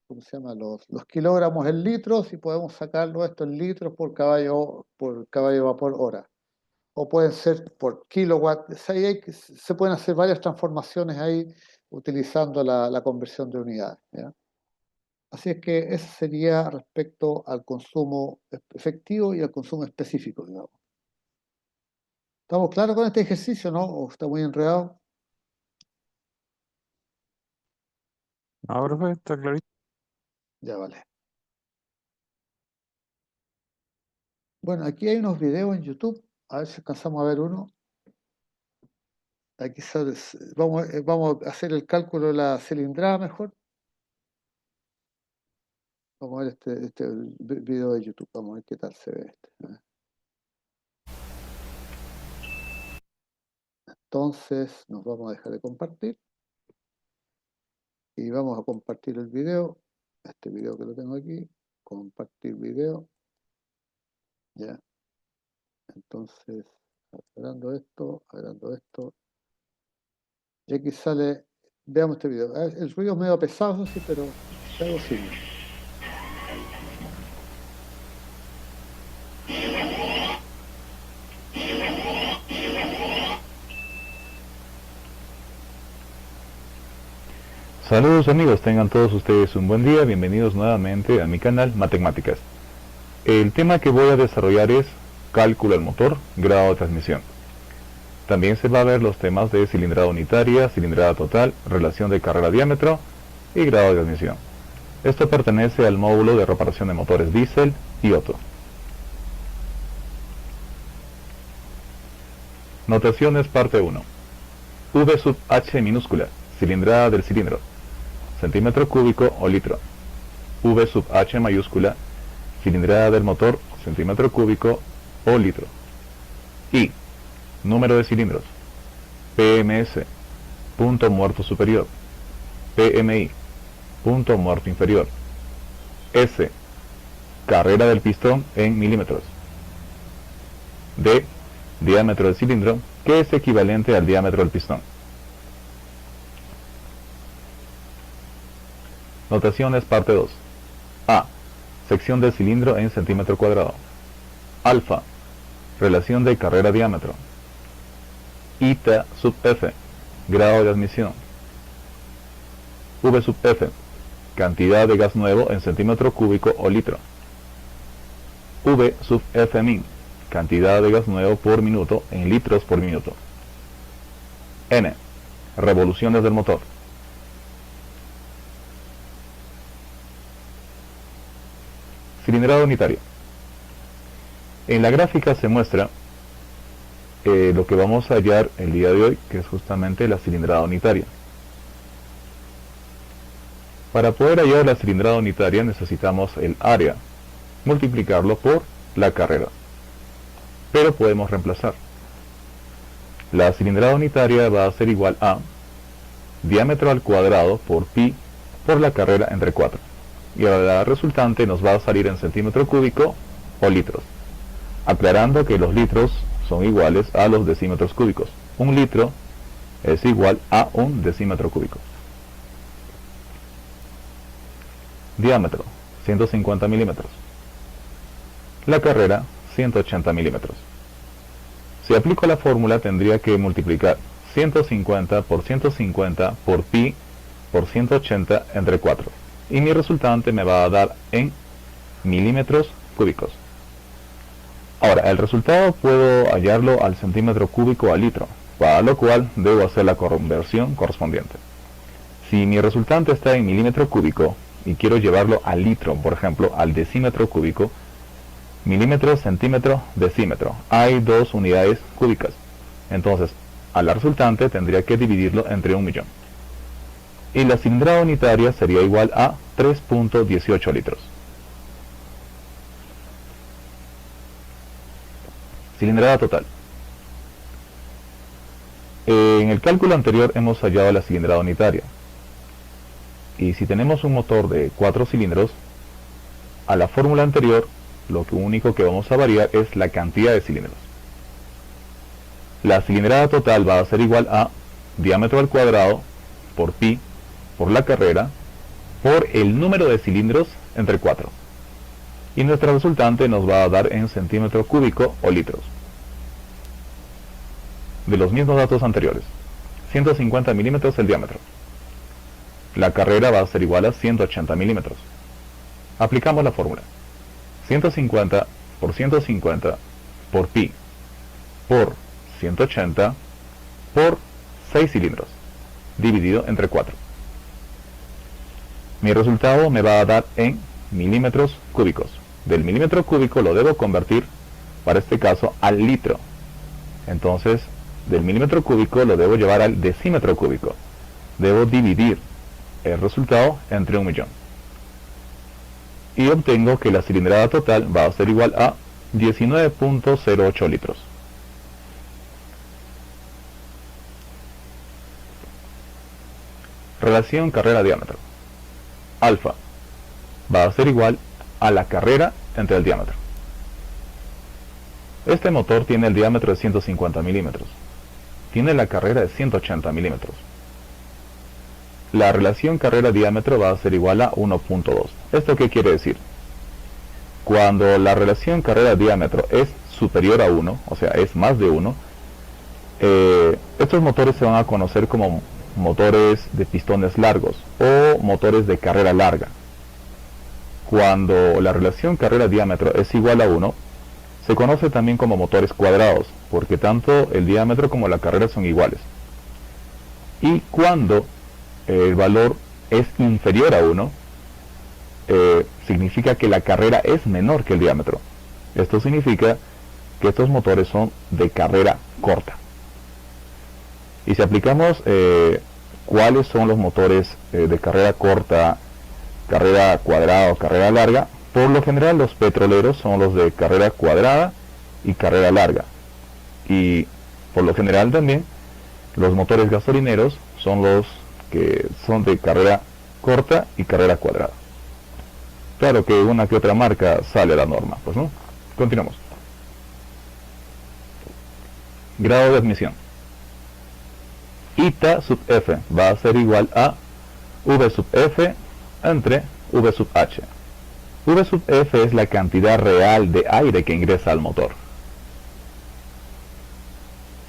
¿cómo se llama? Los kilogramos en litros, y podemos sacarlo esto en litros por caballo de vapor hora. O pueden ser por kilowatt. Se pueden hacer varias transformaciones ahí utilizando la conversión de unidades, ¿ya? Así es que eso sería respecto al consumo efectivo y al consumo específico, digamos. ¿Estamos claros con este ejercicio, no? ¿O está muy enredado? Ahora pues, está clarito. Ya vale. Bueno, aquí hay unos videos en YouTube. A ver si alcanzamos a ver uno. Aquí vamos a hacer el cálculo de la cilindrada mejor. Vamos a ver este video de YouTube. Vamos a ver qué tal se ve este. Entonces nos vamos a dejar de compartir. Y vamos a compartir el video. Este video que lo tengo aquí. Compartir video. Ya. Entonces, agregando esto. Y aquí sale, veamos este video. El ruido es medio pesado, sí, pero algo sirve. Saludos amigos, tengan todos ustedes un buen día, bienvenidos nuevamente a mi canal Matemáticas. El tema que voy a desarrollar es cálculo del motor, grado de transmisión. También se va a ver los temas de cilindrada unitaria, cilindrada total, relación de carrera-diámetro y grado de transmisión. Esto pertenece al módulo de reparación de motores diésel y Otto. Notaciones parte 1. V sub h minúscula, cilindrada del cilindro, centímetro cúbico o litro. V sub h mayúscula, cilindrada del motor, centímetro cúbico o litro. I. Número de cilindros. PMS, punto muerto superior. PMI, punto muerto inferior. S. Carrera del pistón en milímetros. D. Diámetro del cilindro, que es equivalente al diámetro del pistón. Notaciones parte 2. A. Sección del cilindro en centímetro cuadrado. Alfa. Relación de carrera-diámetro. Eta sub F. Grado de admisión. V sub F. Cantidad de gas nuevo en centímetro cúbico o litro. V sub F min. Cantidad de gas nuevo por minuto en litros por minuto. N. Revoluciones del motor. Cilindrada unitaria. En la gráfica se muestra lo que vamos a hallar el día de hoy, que es justamente la cilindrada unitaria. Para poder hallar la cilindrada unitaria necesitamos el área, multiplicarlo por la carrera. Pero podemos reemplazar. La cilindrada unitaria va a ser igual a diámetro al cuadrado por pi por la carrera entre 4. Y ahora la resultante nos va a salir en centímetro cúbico o litros. Aclarando que los litros son iguales a los decímetros cúbicos. Un litro es igual a un decímetro cúbico. Diámetro, 150 milímetros. La carrera, 180 milímetros. Si aplico la fórmula tendría que multiplicar 150 por 150 por pi por 180 entre 4. Y mi resultante me va a dar en milímetros cúbicos. Ahora, el resultado puedo hallarlo al centímetro cúbico al litro, para lo cual debo hacer la conversión correspondiente. Si mi resultante está en milímetro cúbico y quiero llevarlo al litro, por ejemplo, al decímetro cúbico, milímetro, centímetro, decímetro. Hay dos unidades cúbicas. Entonces, a la resultante tendría que dividirlo entre 1.000.000. Y la cilindrada unitaria sería igual a 3.18 litros. Cilindrada total. En el cálculo anterior hemos hallado la cilindrada unitaria. Y si tenemos un motor de 4 cilindros, a la fórmula anterior, lo único que vamos a variar es la cantidad de cilindros. La cilindrada total va a ser igual a diámetro al cuadrado por pi por la carrera por el número de cilindros entre 4. Y nuestra resultante nos va a dar en centímetro cúbico o litros. De los mismos datos anteriores. 150 milímetros el diámetro. La carrera va a ser igual a 180 milímetros. Aplicamos la fórmula. 150 por 150 por pi por 180 por 6 cilindros dividido entre 4. Mi resultado me va a dar en milímetros cúbicos. Del milímetro cúbico lo debo convertir, para este caso, al litro. Entonces, del milímetro cúbico lo debo llevar al decímetro cúbico. Debo dividir el resultado entre 1.000.000. Y obtengo que la cilindrada total va a ser igual a 19.08 litros. Relación carrera-diámetro. Alfa va a ser igual a la carrera entre el diámetro. Este motor tiene el diámetro de 150 milímetros. Tiene la carrera de 180 milímetros. La relación carrera-diámetro va a ser igual a 1.2. ¿Esto qué quiere decir? Cuando la relación carrera-diámetro es superior a 1, o sea, es más de 1, estos motores se van a conocer como motores de pistones largos o motores de carrera larga. cuando la relación carrera-diámetro es igual a 1, se conoce también como motores cuadrados, porque tanto el diámetro como la carrera son iguales. Y cuando el valor es inferior a 1, significa que la carrera es menor que el diámetro. Esto significa que estos motores son de carrera corta. Y si aplicamos cuáles son los motores de carrera corta, carrera cuadrada o carrera larga, por lo general los petroleros son los de carrera cuadrada y carrera larga. Y por lo general también los motores gasolineros son los que son de carrera corta y carrera cuadrada. Claro que una que otra marca sale a la norma, pues no. Continuamos. Grado de admisión. Eta sub F va a ser igual a V sub F entre V sub H. V sub F es la cantidad real de aire que ingresa al motor.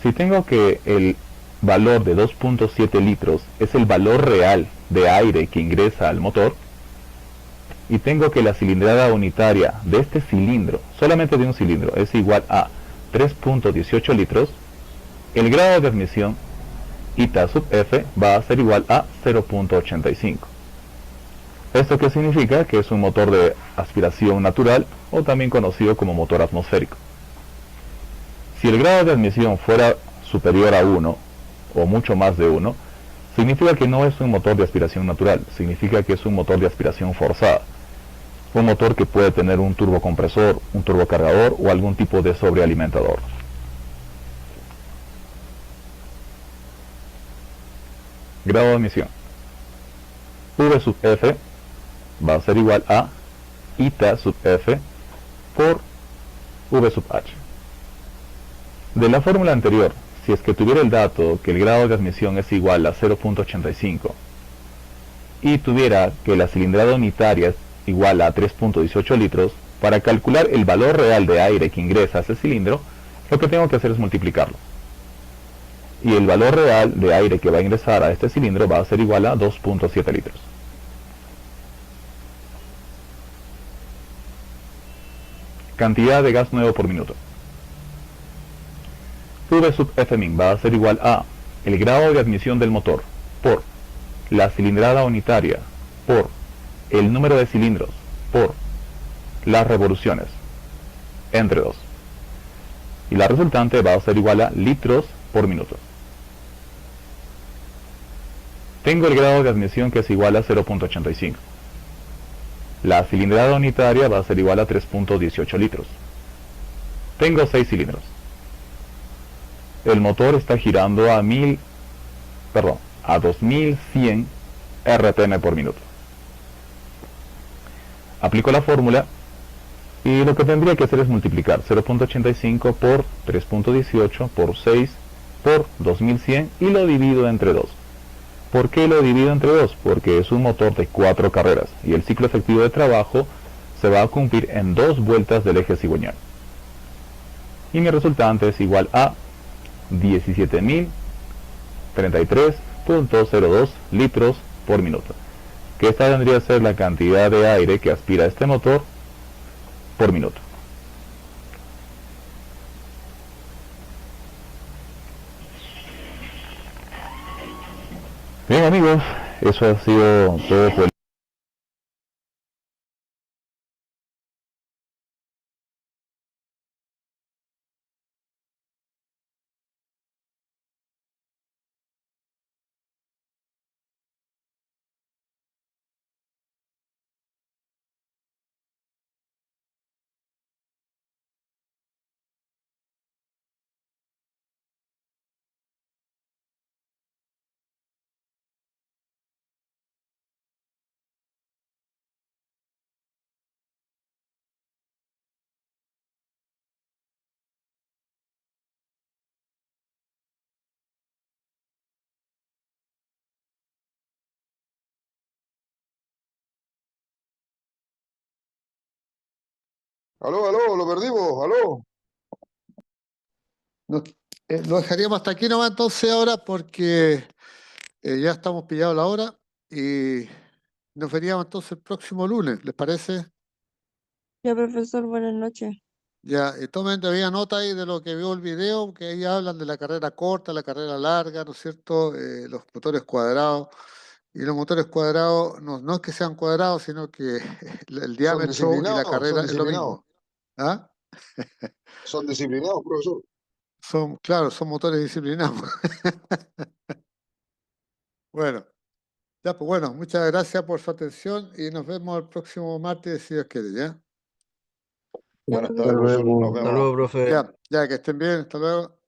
Si tengo que el valor de 2.7 litros es el valor real de aire que ingresa al motor, y tengo que la cilindrada unitaria de este cilindro, solamente de un cilindro, es igual a 3.18 litros, el grado de admisión Eta sub F va a ser igual a 0.85. ¿Esto qué significa? Que es un motor de aspiración natural, o también conocido como motor atmosférico. Si el grado de admisión fuera superior a 1, o mucho más de 1, significa que no es un motor de aspiración natural, significa que es un motor de aspiración forzada. Un motor que puede tener un turbocompresor, un turbocargador o algún tipo de sobrealimentador. Grado de admisión. V sub F va a ser igual a Eta sub F por V sub H. De la fórmula anterior, si es que tuviera el dato que el grado de admisión es igual a 0.85 y tuviera que la cilindrada unitaria es igual a 3.18 litros, para calcular el valor real de aire que ingresa a ese cilindro, lo que tengo que hacer es multiplicarlo. Y el valor real de aire que va a ingresar a este cilindro va a ser igual a 2.7 litros. Cantidad de gas nuevo por minuto. V sub Fmin va a ser igual a el grado de admisión del motor por la cilindrada unitaria por el número de cilindros por las revoluciones entre 2. Y la resultante va a ser igual a litros por minuto. Tengo el grado de admisión que es igual a 0.85. La cilindrada unitaria va a ser igual a 3.18 litros. Tengo 6 cilindros. El motor está girando a 2100 RPM por minuto. Aplico la fórmula y lo que tendría que hacer es multiplicar 0.85 por 3.18 por 6 por 2100 y lo divido entre 2. ¿Por qué lo divido entre 2? Porque es un motor de 4 carreras y el ciclo efectivo de trabajo se va a cumplir en 2 vueltas del eje cigüeñal. Y mi resultante es igual a 17.033.02 litros por minuto. Que esta vendría a ser la cantidad de aire que aspira este motor por minuto. Bien amigos, eso ha sido todo por el Aló, aló, lo perdimos, aló. Nos- lo dejaríamos hasta aquí nomás entonces ahora porque ya estamos pillados la hora y nos veríamos entonces el próximo lunes, ¿les parece? Ya, profesor, buenas noches. Ya, y tomen todavía nota ahí de lo que vio el video, que ahí hablan de la carrera corta, la carrera larga, ¿no es cierto? Los motores cuadrados. Y los motores cuadrados no es que sean cuadrados, sino que el Son diámetro y la disciplinados, son carrera es lo disciplinados. mismo. ¿Ah? Son disciplinados, profesor. Claro, son motores disciplinados. Bueno, ya, pues bueno, muchas gracias por su atención y nos vemos el próximo martes, si Dios quiere, ¿ya? Buenas Hasta tardes, profesor. Nos Hasta vemos. luego, profe. Ya, que estén bien, hasta luego.